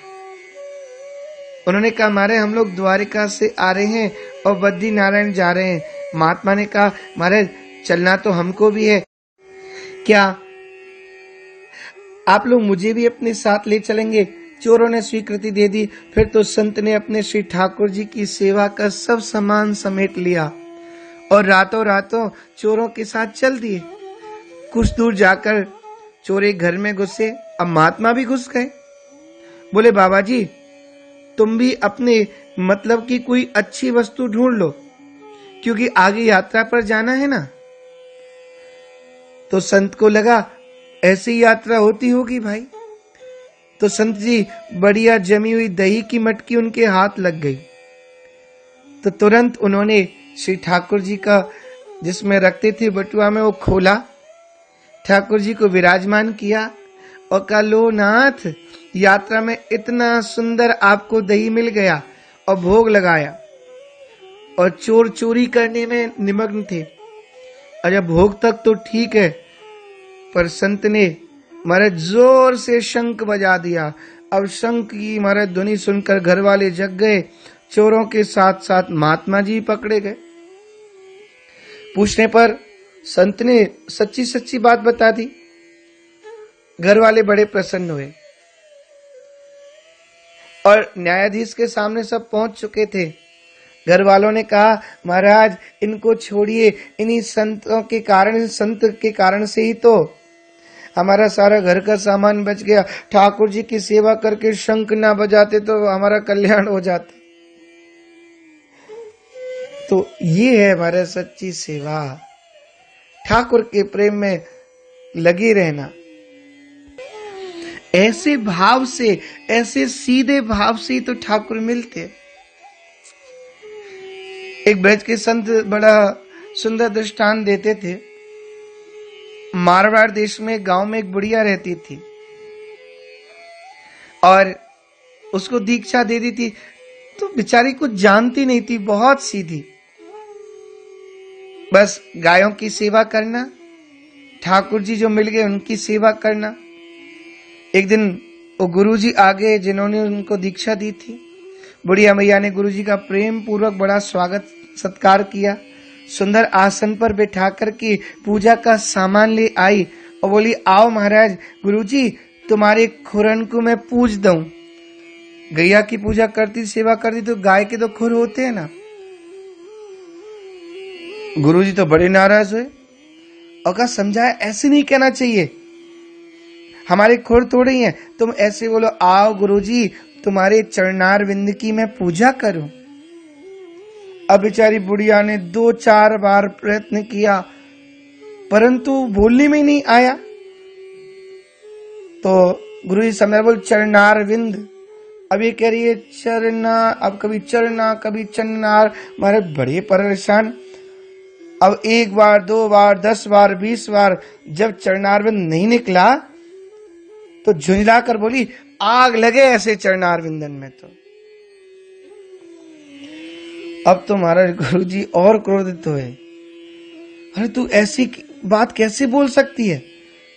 उन्होंने कहा, मारे हम लोग द्वारिका से आ रहे हैं और बद्री नारायण जा रहे हैं। महात्मा ने कहा, महाराज चलना तो हमको भी है, क्या आप लोग मुझे भी अपने साथ ले चलेंगे? चोरों ने स्वीकृति दे दी। फिर तो संत ने अपने श्री ठाकुर जी की सेवा का सब सामान समेट लिया और रातों रातों चोरों के साथ चल दिए। कुछ दूर जाकर चोर एक घर में घुसे। अब महात्मा भी घुस गए। बोले, बाबा जी तुम भी अपने मतलब की कोई अच्छी वस्तु ढूंढ लो, क्योंकि आगे यात्रा पर जाना है ना। तो संत को लगा ऐसी यात्रा होती होगी भाई। तो संत जी बढ़िया जमी हुई दही की मटकी उनके हाथ लग गई। तो तुरंत उन्होंने श्री ठाकुर जी का जिसमें रखते थे बटुआ में वो खोला, ठाकुर जी को विराजमान किया और कहा, लो नाथ, यात्रा में इतना सुंदर आपको दही मिल गया और भोग लगाया। और चोर चोरी करने में निमग्न थे। अरे भोग तक तो ठीक है, पर संत ने महाराज जोर से शंख बजा दिया। अब शंख की महाराज ध्वनि सुनकर घर वाले जग गए। चोरों के साथ साथ महात्मा जी पकड़े गए। पूछने पर संत ने सच्ची सच्ची बात बता दी। घर वाले बड़े प्रसन्न हुए और न्यायाधीश के सामने सब पहुंच चुके थे। घर वालों ने कहा, महाराज इनको छोड़िए, इन्हीं संतों के कारण, संत के कारण से ही तो हमारा सारा घर का सामान बच गया। ठाकुर जी की सेवा करके शंख ना बजाते तो हमारा कल्याण हो जाता। तो ये है हमारा सच्ची सेवा, ठाकुर के प्रेम में लगे रहना। ऐसे भाव से, ऐसे सीधे भाव से तो ठाकुर मिलते। एक ब्रज के संत बड़ा सुंदर दृष्टांत देते थे। मारवाड़ देश में गांव में एक बुढ़िया रहती थी और उसको दीक्षा दे दी थी। तो बेचारी कुछ जानती नहीं थी, बहुत सीधी, बस गायों की सेवा करना, ठाकुर जी जो मिल गए उनकी सेवा करना। एक दिन वो गुरुजी आ गए जिन्होंने उनको दीक्षा दी थी। बुढ़िया मैया ने गुरुजी का प्रेम पूर्वक बड़ा स्वागत सत्कार किया। सुंदर आसन पर बैठा कर के पूजा का सामान ले आई और बोली, आओ महाराज, गुरुजी तुम्हारे खुरन को मैं पूज दूं। गैया की पूजा करती, सेवा करती तो गाय के तो खुर होते हैं ना। गुरुजी तो बड़े नाराज हुए और कहा, समझाया ऐसे नहीं कहना चाहिए, हमारे खुर थोड़े ही हैं, तुम ऐसे बोलो, आओ गुरुजी तुम्हारे चरणार विंद की मैं पूजा करूं। अब बेचारी बुढ़िया ने 2-4 बार प्रयत्न किया परंतु बोलने में नहीं आया। तो गुरुजी समझा, बोल चरणार विंद। अब ये कह रही है चरना, अब कभी चरना कभी चन्नार। महाराज बड़े परेशान। अब 1 बार, 2 बार, 10 बार, 20 बार जब चरणारविंद नहीं निकला तो झुंझला कर बोली, आग लगे ऐसे चरणारविंदन में। तो अब तो महाराज गुरुजी और क्रोधित हुए। अरे तू ऐसी बात कैसे बोल सकती है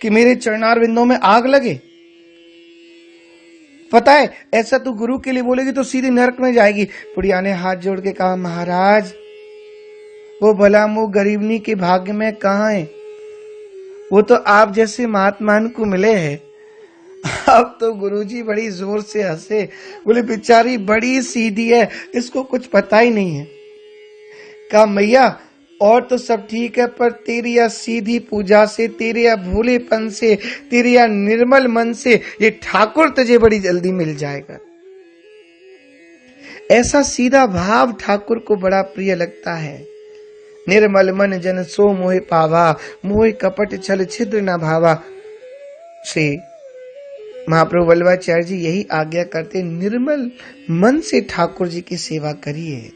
कि मेरे चरणारविंदों में आग लगे? पता है ऐसा तू गुरु के लिए बोलेगी तो सीधे नरक में जाएगी। बुढ़िया ने हाथ जोड़ के कहा, महाराज वो भला मुंह गरीबनी के भाग्य में कहां है, वो तो आप जैसे महात्मान को मिले हैं। अब तो गुरुजी बड़ी जोर से हंसे, बोले बेचारी बड़ी सीधी है, इसको कुछ पता ही नहीं है। कहा मैया और तो सब ठीक है, पर तेरी या सीधी पूजा से, तेरे या भोलेपन से, तेरे या निर्मल मन से ये ठाकुर तुझे बड़ी जल्दी मिल जाएगा। ऐसा सीधा भाव ठाकुर को बड़ा प्रिय लगता है। निर्मल मन जन सो मोहि पावा, मोहि कपट छल छिद्र न भावा। श्री महाप्रभु वल्लभाचार्य जी यही आज्ञा करते, निर्मल मन से ठाकुर जी की सेवा करिए।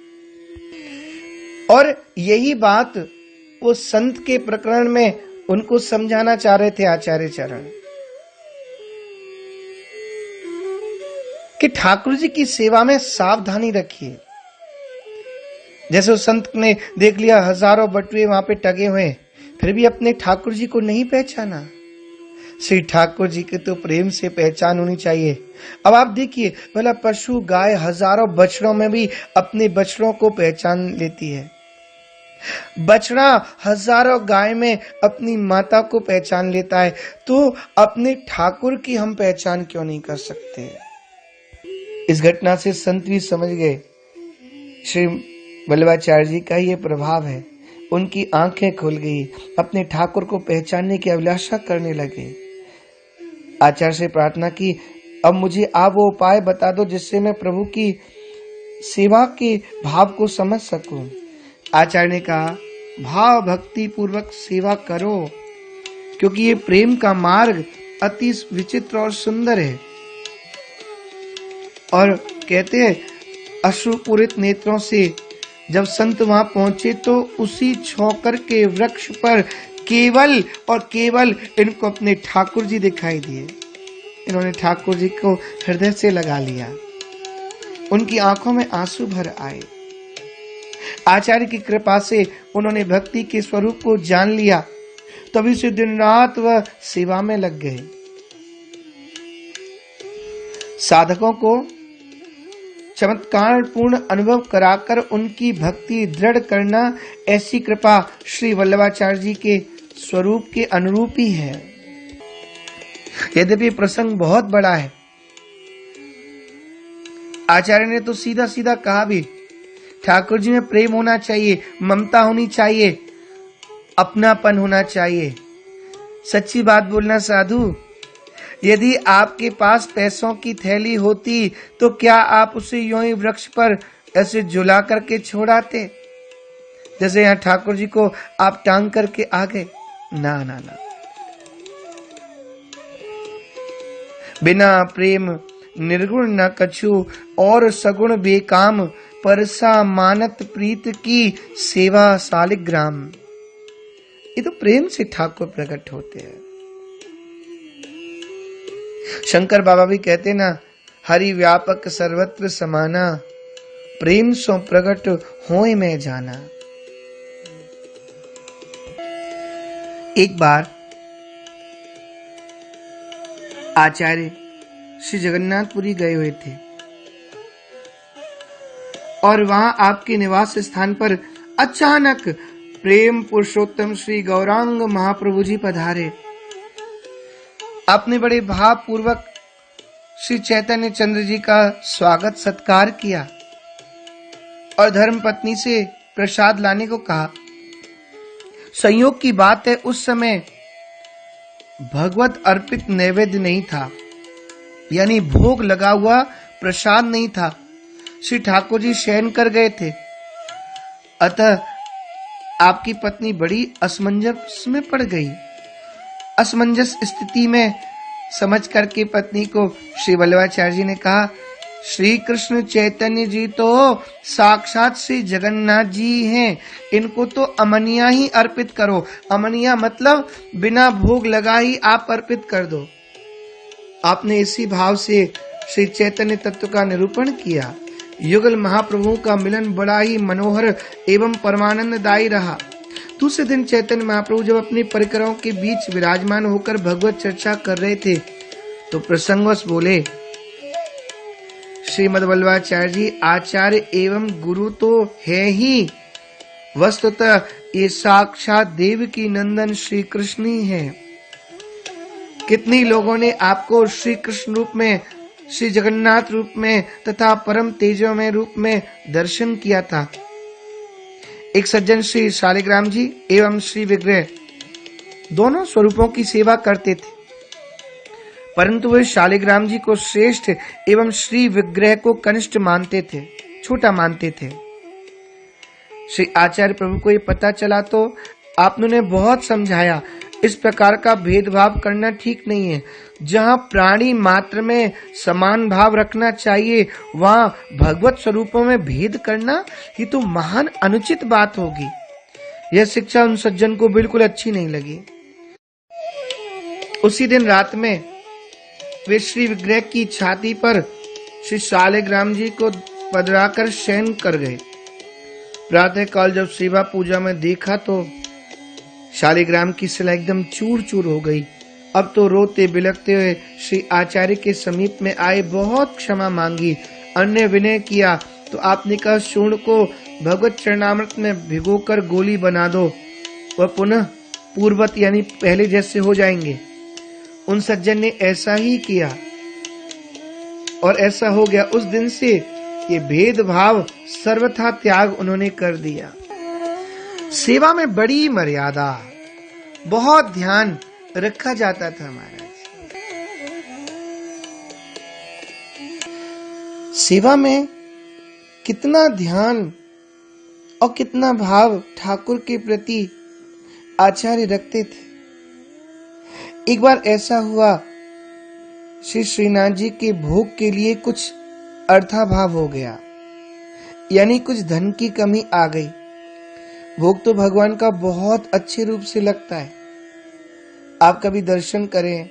और यही बात वो संत के प्रकरण में उनको समझाना चाह रहे थे आचार्य चरण, कि ठाकुर जी की सेवा में सावधानी रखिए। जैसे उस संत ने देख लिया हजारों बटुए वहां पे टगे हुए, फिर भी अपने ठाकुर जी को नहीं पहचाना। श्री ठाकुर जी के तो प्रेम से पहचान होनी चाहिए। अब आप देखिए भला पशु गाय हजारों बछड़ों में भी अपने बछड़ों को पहचान लेती है, बछड़ा हजारों गाय में अपनी माता को पहचान लेता है, तो अपने ठाकुर की हम पहचान क्यों नहीं कर सकते? इस घटना से संत भी समझ गए श्री वल्लभाचार्य जी का ये प्रभाव है। उनकी आंखें खुल गई, अपने ठाकुर को पहचानने की अभिलाषा करने लगे। आचार्य से प्रार्थना की, अब मुझे आप वो उपाय बता दो जिससे मैं प्रभु की सेवा के भाव को समझ सकूं। आचार्य ने कहा, भाव भक्ति पूर्वक सेवा करो, क्योंकि ये प्रेम का मार्ग अति विचित्र और सुंदर है। और कहते हैं अश्रुपूरित नेत्रों से जब संत वहां पहुंचे तो उसी छोकर के वृक्ष पर केवल और केवल इनको अपने ठाकुर जी दिखाई दिए। इन्होंने ठाकुर जी को हृदय से लगा लिया, उनकी आंखों में आंसू भर आए। आचार्य की कृपा से उन्होंने भक्ति के स्वरूप को जान लिया, तभी से दिन रात वह सेवा में लग गए। साधकों को चमत्कार पूर्ण अनुभव कराकर उनकी भक्ति दृढ़ करना, ऐसी कृपा श्री वल्लभाचार्य जी के स्वरूप के अनुरूप ही है। यद्यपि प्रसंग बहुत बड़ा है, आचार्य ने तो सीधा सीधा कहा भी, ठाकुर जी में प्रेम होना चाहिए, ममता होनी चाहिए, अपनापन होना चाहिए। सच्ची बात बोलना साधु, यदि आपके पास पैसों की थैली होती तो क्या आप उसे यूं ही वृक्ष पर ऐसे झुला करके छोड़ाते, जैसे यहाँ ठाकुर जी को आप टांग करके आ गए? ना ना ना, बिना प्रेम निर्गुण न कछु, और सगुण बेकाम, परसा मानत प्रीत की सेवा सालिग्राम। ये तो प्रेम से ठाकुर प्रकट होते हैं। शंकर बाबा भी कहते ना, हरि व्यापक सर्वत्र समाना, प्रेम सो प्रकट होए में जाना। एक बार आचार्य श्री जगन्नाथपुरी गए हुए थे और वहां आपके निवास स्थान पर अचानक प्रेम पुरुषोत्तम श्री गौरांग महाप्रभु जी पधारे। आपने बड़े भाव पूर्वक श्री चैतन्य चंद्र जी का स्वागत सत्कार किया और धर्म पत्नी से प्रसाद लाने को कहा। संयोग की बात है, उस समय भगवत अर्पित नैवेद्य नहीं था, यानी भोग लगा हुआ प्रसाद नहीं था। श्री ठाकुर जी शयन कर गए थे, अतः आपकी पत्नी बड़ी असमंजस में पड़ गई। असमंजस स्थिति में समझ करके पत्नी को श्री वल्लभाचार्य जी ने कहा श्री कृष्ण चैतन्य जी तो साक्षात श्री जगन्नाथ जी हैं। इनको तो अमनिया ही अर्पित करो। अमनिया मतलब बिना भोग लगाए ही आप अर्पित कर दो। आपने इसी भाव से श्री चैतन्य तत्व का निरूपण किया। युगल महाप्रभु का मिलन बड़ा ही मनोहर एवं परमानंददायी रहा। दूसरे दिन चैतन्य महाप्रभु जब अपनी परिक्राओं के बीच विराजमान होकर भगवत चर्चा कर रहे थे तो प्रसंगवश बोले, श्रीमद् वल्लभाचार्य जी आचार्य एवं गुरु तो है ही, वस्तुतः ये साक्षात देवकी नंदन श्री कृष्ण ही है। कितनी लोगों ने आपको श्री कृष्ण रूप में, श्री जगन्नाथ रूप में तथा परम तेजोमय रूप में दर्शन किया था। एक सज्जन श्री शालिग्राम जी एवं श्री विग्रह दोनों स्वरूपों की सेवा करते थे, परंतु वे शालिग्राम जी को श्रेष्ठ एवं श्री विग्रह को कनिष्ठ मानते थे, छोटा मानते थे। श्री आचार्य प्रभु को ये पता चला तो आपने उन्हें बहुत समझाया, इस प्रकार का भेदभाव करना ठीक नहीं है। जहाँ प्राणी मात्र में समान भाव रखना चाहिए, वहाँ भगवत स्वरूपों में भेद करना ही तो महान अनुचित बात होगी। यह शिक्षा उन सज्जन को बिल्कुल अच्छी नहीं लगी। उसी दिन रात में वे श्री विग्रह की छाती पर श्री शालिग्राम जी को पधराकर शयन कर गए। प्रातः काल जब सेवा पूजा में देखा तो शालिग्राम की शिला एकदम चूर चूर हो गई। अब तो रोते बिलखते हुए श्री आचार्य के समीप में आए, बहुत क्षमा मांगी, अन्य विनय किया तो आपने कहा, चूर्ण को भगवत चरणामृत में भिगोकर गोली बना दो, वह पुनः पूर्वत यानी पहले जैसे हो जाएंगे। उन सज्जन ने ऐसा ही किया और ऐसा हो गया। उस दिन से ये भेदभाव सर्वथा त्याग उन्होंने कर दिया। सेवा में बड़ी मर्यादा, बहुत ध्यान रखा जाता था महाराज। सेवा में कितना ध्यान और कितना भाव ठाकुर के प्रति आचार्य रखते थे। एक बार ऐसा हुआ, श्री श्रीनाथ जी के भोग के लिए कुछ अर्थाभाव हो गया, यानी कुछ धन की कमी आ गई। भोग तो भगवान का बहुत अच्छे रूप से लगता है, आप कभी दर्शन करें,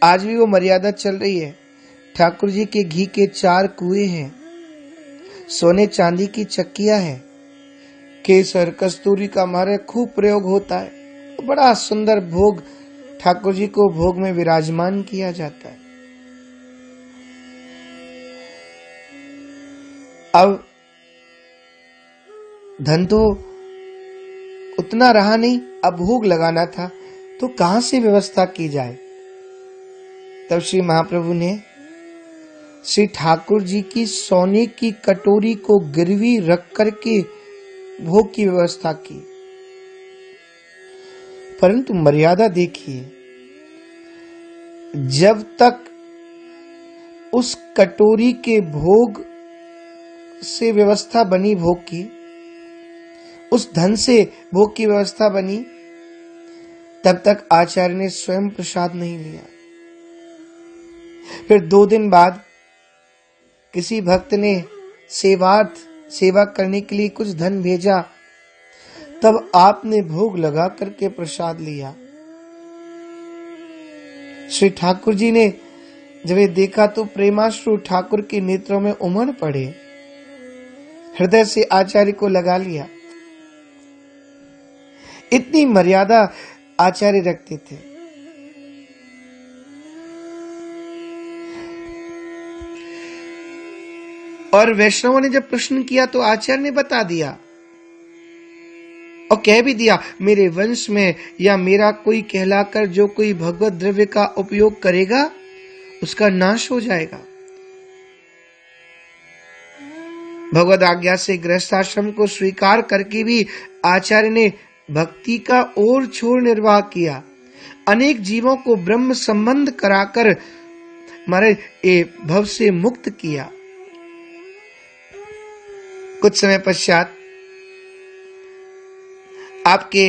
आज भी वो मर्यादा चल रही है। ठाकुर जी के घी के 4 कुएं हैं, सोने चांदी की चक्कियां हैं, केसर कस्तूरी का हमारे खूब प्रयोग होता है। बड़ा सुंदर भोग ठाकुर जी को भोग में विराजमान किया जाता है। अब धन तो उतना रहा नहीं, अब भोग लगाना था तो कहां से व्यवस्था की जाए। तब श्री महाप्रभु ने श्री ठाकुर जी की सोने की कटोरी को गिरवी रख करके भोग की व्यवस्था की। परंतु मर्यादा देखिए, जब तक उस कटोरी के भोग से व्यवस्था बनी, भोग की उस धन से भोग की व्यवस्था बनी, तब तक आचार्य ने स्वयं प्रसाद नहीं लिया। फिर 2 दिन बाद किसी भक्त ने सेवा करने के लिए कुछ धन भेजा, तब आपने भोग लगा करके प्रसाद लिया। श्री ठाकुर जी ने जब ये देखा तो प्रेमाश्रु ठाकुर के नेत्रों में उमड़ पड़े, हृदय से आचार्य को लगा लिया। इतनी मर्यादा आचार्य रखते थे। और वैष्णवों ने जब प्रश्न किया तो आचार्य ने बता दिया और कह भी दिया, मेरे वंश में या मेरा कोई कहलाकर जो कोई भगवत द्रव्य का उपयोग करेगा उसका नाश हो जाएगा। भगवत आज्ञा से गृहस्थाश्रम को स्वीकार करके भी आचार्य ने भक्ति का ओर छोर निर्वाह किया। अनेक जीवों को ब्रह्म संबंध कराकर हमारे भव से मुक्त किया। कुछ समय पश्चात आपके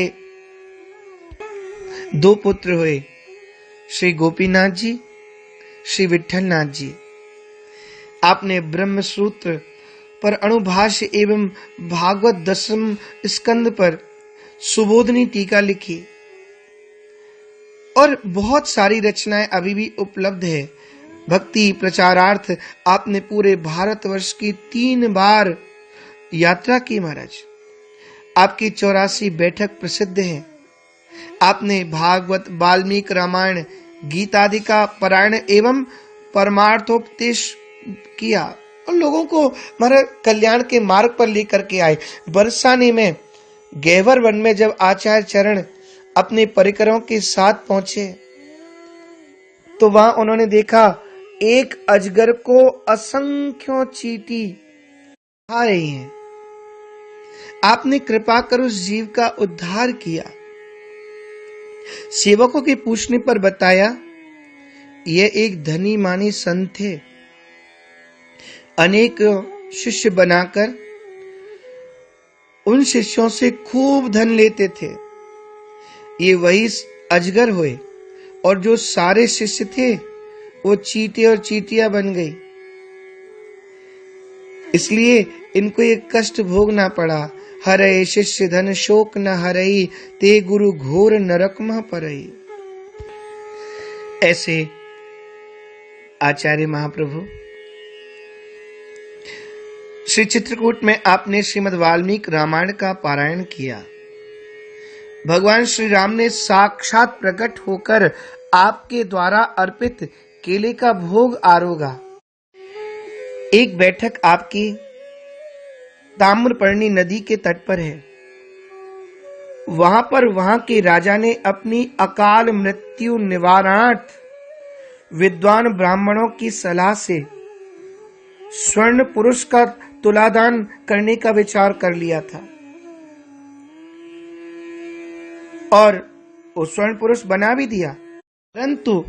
2 पुत्र हुए, श्री गोपीनाथ जी, श्री विठलनाथ जी। आपने ब्रह्म सूत्र पर अणुभाष्य एवं भागवत 10वें स्कंद पर सुबोधनी टीका लिखी और बहुत सारी रचनाएं अभी भी उपलब्ध है। भक्ति प्रचारार्थ आपने पूरे भारतवर्ष की 3 बार यात्रा की महाराज। आपकी 84 बैठक प्रसिद्ध है। आपने भागवत, वाल्मीकि रामायण, गीता आदि का पारायण एवं परमार्थोपदेश किया और लोगों को हमारे कल्याण के मार्ग पर लेकर के आए। बरसाने में गैवर वन में जब आचार्य चरण अपने परिकरों के साथ पहुंचे तो वहां उन्होंने देखा एक अजगर को असंख्यों चींटी खा रही हैं। आपने कृपा कर उस जीव का उद्धार किया। सेवकों के पूछने पर बताया यह एक धनी मानी संत थे, अनेक शिष्य बनाकर उन शिष्यों से खूब धन लेते थे। ये वही अजगर हुए और जो सारे शिष्य थे वो चींटे और चींटियां बन गई, इसलिए इनको ये कष्ट भोगना पड़ा। हरे शिष्य धन शोक न हरई, ते गुरु घोर नरक मह परई। ऐसे आचार्य महाप्रभु श्री चित्रकूट में आपने श्रीमद् वाल्मीकि रामायण का पारायण किया। भगवान श्री राम ने साक्षात प्रकट होकर आपके द्वारा अर्पित केले का भोग आरोगा। एक बैठक आपकी ताम्रपर्णी नदी के तट पर है। वहां पर वहां के राजा ने अपनी अकाल मृत्यु निवारणार्थ विद्वान ब्राह्मणों की सलाह से स्वर्ण पुरुष का तुलादान करने का विचार कर लिया था और वो स्वर्ण पुरुष बना भी दिया, परंतु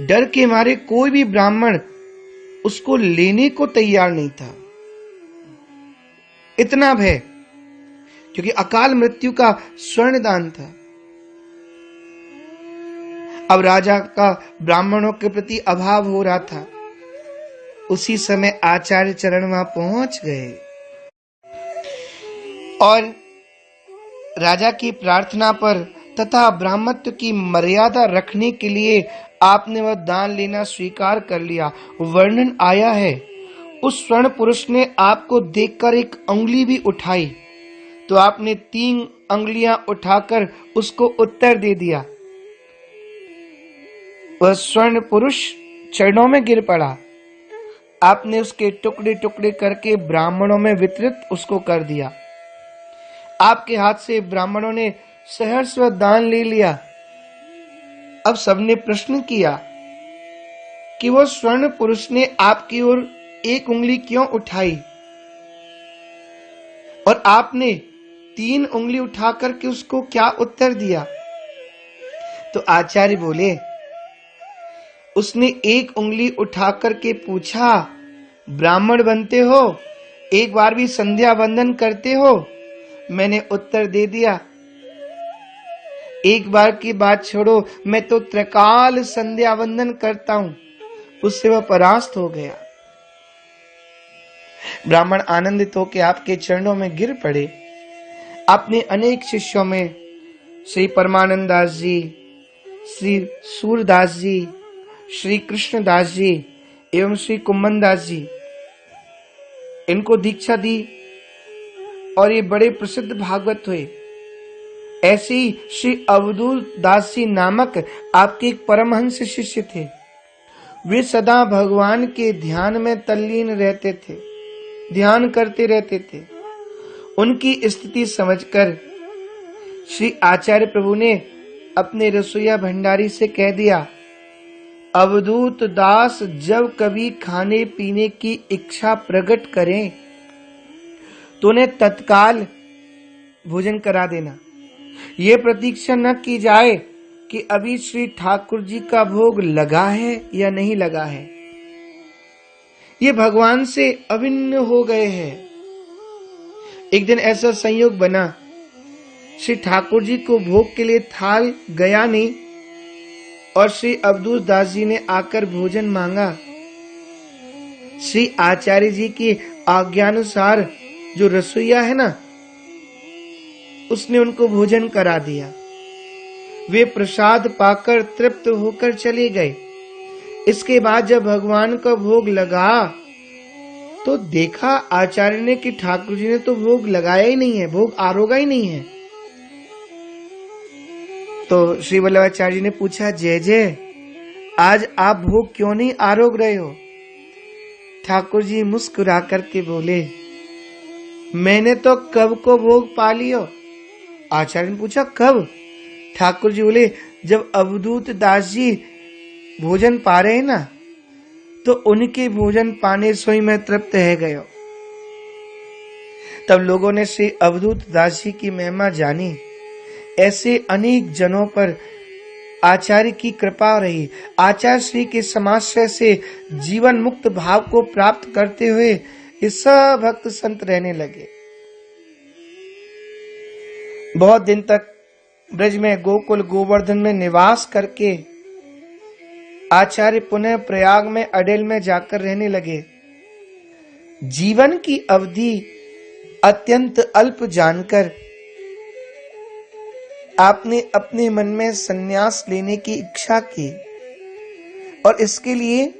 डर के मारे कोई भी ब्राह्मण उसको लेने को तैयार नहीं था। इतना भय, क्योंकि अकाल मृत्यु का स्वर्ण दान था। अब राजा का ब्राह्मणों के प्रति अभाव हो रहा था। उसी समय आचार्य चरण वहां पहुंच गए और राजा की प्रार्थना पर तथा ब्राह्मत्व की मर्यादा रखने के लिए आपने वह दान लेना स्वीकार कर लिया। वर्णन आया है उस स्वर्ण पुरुष ने आपको देखकर एक अंगुली भी उठाई तो आपने 3 अंगुलियां उठाकर उसको उत्तर दे दिया। वह स्वर्ण पुरुष चरणों में गिर पड़ा। आपने उसके टुकड़े टुकड़े करके ब्राह्मणों में वितरित उसको कर दिया। आपके हाथ से ब्राह्मणों ने सहर्ष दान ले लिया। अब सबने प्रश्न किया कि वो स्वर्ण पुरुष ने आपकी ओर 1 उंगली क्यों उठाई और आपने 3 उंगली उठाकर के उसको क्या उत्तर दिया। तो आचार्य बोले, उसने 1 उंगली उठाकर के पूछा, ब्राह्मण बनते हो, एक बार भी संध्या वंदन करते हो? मैंने उत्तर दे दिया, एक बार की बात छोड़ो, मैं तो त्रिकाल संध्या वंदन करता हूं। उससे वह परास्त हो गया। ब्राह्मण आनंदित होकर आपके चरणों में गिर पड़े। आपने अनेक शिष्यों में श्री परमानंद दास जी, श्री सूरदास जी, श्री कृष्णदास जी एवं श्री कुम्मन दास जी, इनको दीक्षा दी और ये बड़े प्रसिद्ध भागवत हुए। ऐसे ही श्री अवधूत दास जी नामक आपके एक परमहंस शिष्य थे। वे सदा भगवान के ध्यान में तल्लीन रहते थे, ध्यान करते रहते थे। उनकी स्थिति समझकर श्री आचार्य प्रभु ने अपने रसोईया भंडारी से कह दिया, अवधूत दास जब कभी खाने पीने की इच्छा प्रकट करें तो उन्हें तत्काल भोजन करा देना। ये प्रतीक्षा न की जाए कि अभी श्री ठाकुर जी का भोग लगा है या नहीं लगा है। ये भगवान से अभिन्न हो गए हैं। एक दिन ऐसा संयोग बना, श्री ठाकुर जी को भोग के लिए थाल गया नहीं और श्री अवधूत दास जी ने आकर भोजन मांगा श्री आचार्य जी की आज्ञानुसार जो रसोइया है ना, उसने उनको भोजन करा दिया। वे प्रसाद पाकर तृप्त होकर चले गए। इसके बाद जब भगवान का भोग लगा तो देखा आचार्य ने कि ठाकुर जी ने तो भोग लगाया ही नहीं है, भोग आरोगा ही नहीं है। तो श्री वल्लभाचार्य जी ने पूछा, जय जय, आज आप भोग क्यों नहीं आरोग रहे हो? ठाकुर जी मुस्कुरा करके बोले, मैंने तो कब को भोग पा लियो। आचार्य ने पूछा, कब? ठाकुर जी बोले, जब अवधूत दास जी भोजन पा रहे हैं ना, तो उनके भोजन पाने सोई में तृप्त है गयो। तब लोगों ने श्री अवधूत दास जी की महिमा जानी। ऐसे अनेक जनों पर आचार्य की कृपा रही। आचार्य श्री के समाश्रय से जीवन मुक्त भाव को प्राप्त करते हुए ये सब भक्त संत रहने लगे। बहुत दिन तक ब्रज में गोकुल गोवर्धन में निवास करके आचार्य पुनः प्रयाग में अडेल में जाकर रहने लगे। जीवन की अवधि अत्यंत अल्प जानकर आपने अपने मन में संन्यास लेने की इच्छा की और इसके लिए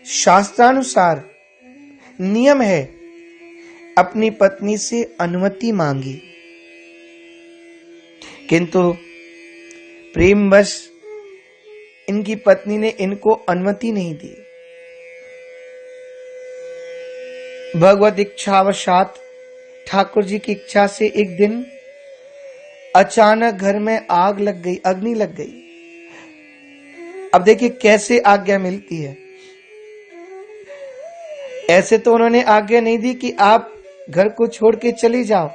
शास्त्रानुसार नियम है, अपनी पत्नी से अनुमति मांगी। किंतु प्रेमवश इनकी पत्नी ने इनको अनुमति नहीं दी। भगवत इच्छावशात ठाकुर जी की इच्छा से एक दिन अचानक घर में आग लग गई, अग्नि लग गई। अब देखिए कैसे आज्ञा मिलती है। ऐसे तो उन्होंने आज्ञा नहीं दी कि आप घर को छोड़ के चले जाओ।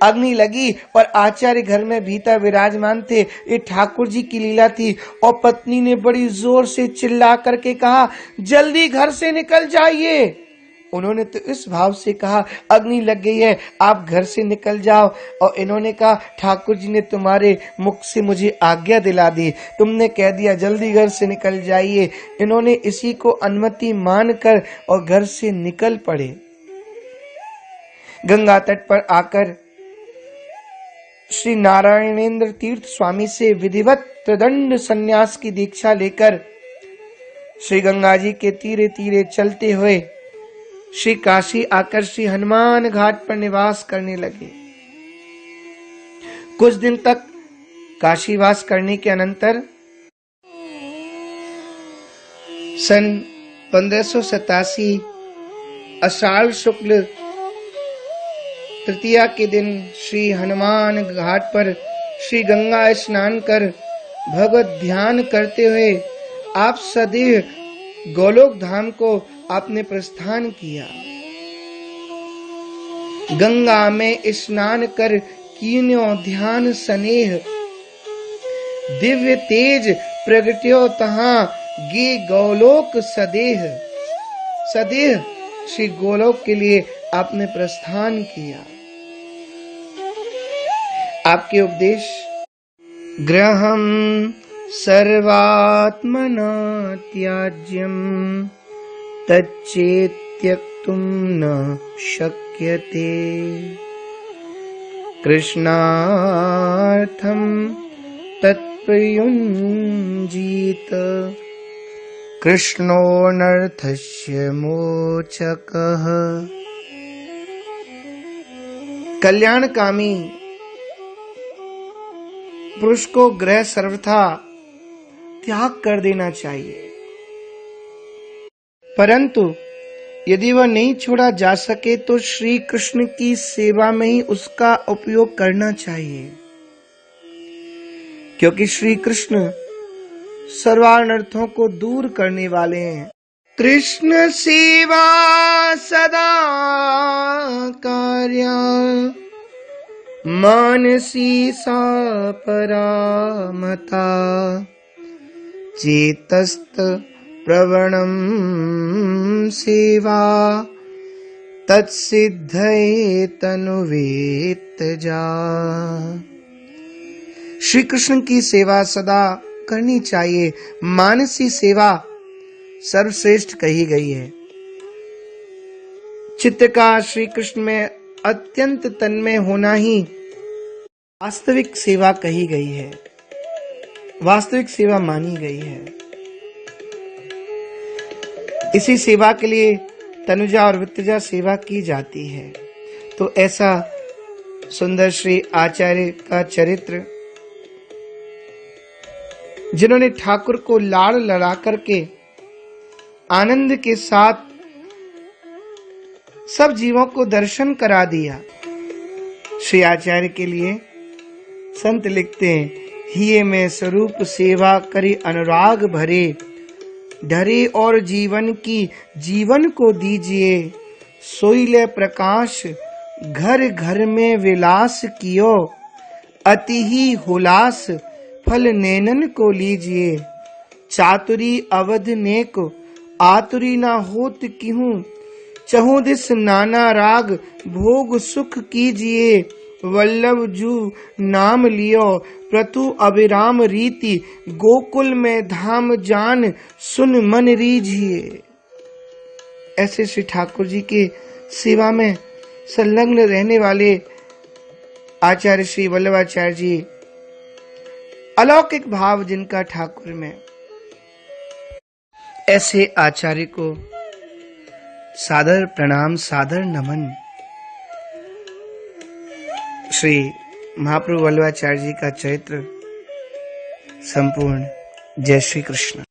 अग्नि लगी और आचार्य घर में भीतर विराजमान थे। ये ठाकुर जी की लीला थी और पत्नी ने बड़ी जोर से चिल्ला करके कहा, जल्दी घर से निकल जाइए। उन्होंने तो इस भाव से कहा, अग्नि लग गई है, आप घर से निकल जाओ। और इन्होंने कहा, ठाकुर जी ने तुम्हारे मुख से मुझे आज्ञा दिला दी, तुमने कह दिया जल्दी घर से निकल जाइए। इन्होंने इसी को अनुमति मानकर और घर से निकल पड़े। गंगा तट पर आकर श्री नारायणेंद्र तीर्थ स्वामी से विधिवत त्रिदंड संन्यास की दीक्षा लेकर श्री गंगा जी के तीरे तीरे चलते हुए श्री काशी आकर श्री हनुमान घाट पर निवास करने लगे। कुछ दिन तक काशीवास करने के अनंतर सन 1587 आषाढ़ शुक्ल तृतीया के दिन श्री हनुमान घाट पर श्री गंगा स्नान कर भगवत ध्यान करते हुए आप सदैव गोलोक धाम को आपने प्रस्थान किया। गंगा में स्नान कर कीन्यो ध्यान स्नेह, दिव्य तेज प्रगट्यो तहां गे गोलोक सदेह। सदेह श्री गोलोक के लिए आपने प्रस्थान किया। आपके उपदेश, ग्रहम सर्वात्मना त्याज्यम तच्चेत् त्यक्तुं न शक्यते, कृष्णार्थं तत्प्रयुञ्जीत, कृष्णोऽनर्थस्य मोचकः। कल्याणकामी पुरुष को ग्रह सर्वथा त्याग कर देना चाहिए, परंतु यदि वह नहीं छोड़ा जा सके तो श्री कृष्ण की सेवा में ही उसका उपयोग करना चाहिए, क्योंकि श्री कृष्ण सर्वानर्थों को दूर करने वाले हैं। कृष्ण सेवा सदा कार्या मानसी सा परामता, चेतस्त प्रवणम सेवा तत्सिद्धये तनुवेत जा। श्री कृष्ण की सेवा सदा करनी चाहिए। मानसी सेवा सर्वश्रेष्ठ कही गई है। चित्त का श्री कृष्ण में अत्यंत तन्मय होना ही वास्तविक सेवा कही गई है, वास्तविक सेवा मानी गई है। इसी सेवा के लिए तनुजा और वित्तजा सेवा की जाती है। तो ऐसा सुंदर श्री आचार्य का चरित्र, जिन्होंने ठाकुर को लाड़ लड़ा करके आनंद के साथ सब जीवों को दर्शन करा दिया। श्री आचार्य के लिए संत लिखते हैं, हिये में स्वरूप सेवा करी अनुराग भरे, डरे और जीवन की जीवन को दीजिए, सोइले प्रकाश घर घर में विलास कियो, अति ही हुलास फल नैनन को लीजिए, चातुरी अवध नेक आतुरी ना होत किहूं, चहु दिस नाना राग भोग सुख कीजिए, वल्लभ जू नाम लियो प्रतु अभिराम रीति, गोकुल में धाम जान सुन मन रीझिए। ऐसे श्री ठाकुर जी के सेवा में संलग्न रहने वाले आचार्य श्री वल्लभाचार्य जी, अलौकिक भाव जिनका ठाकुर में, ऐसे आचार्य को सादर प्रणाम, सादर नमन। श्री महाप्रभु वल्लभाचार्य जी का चरित्र संपूर्ण। जय श्री कृष्ण।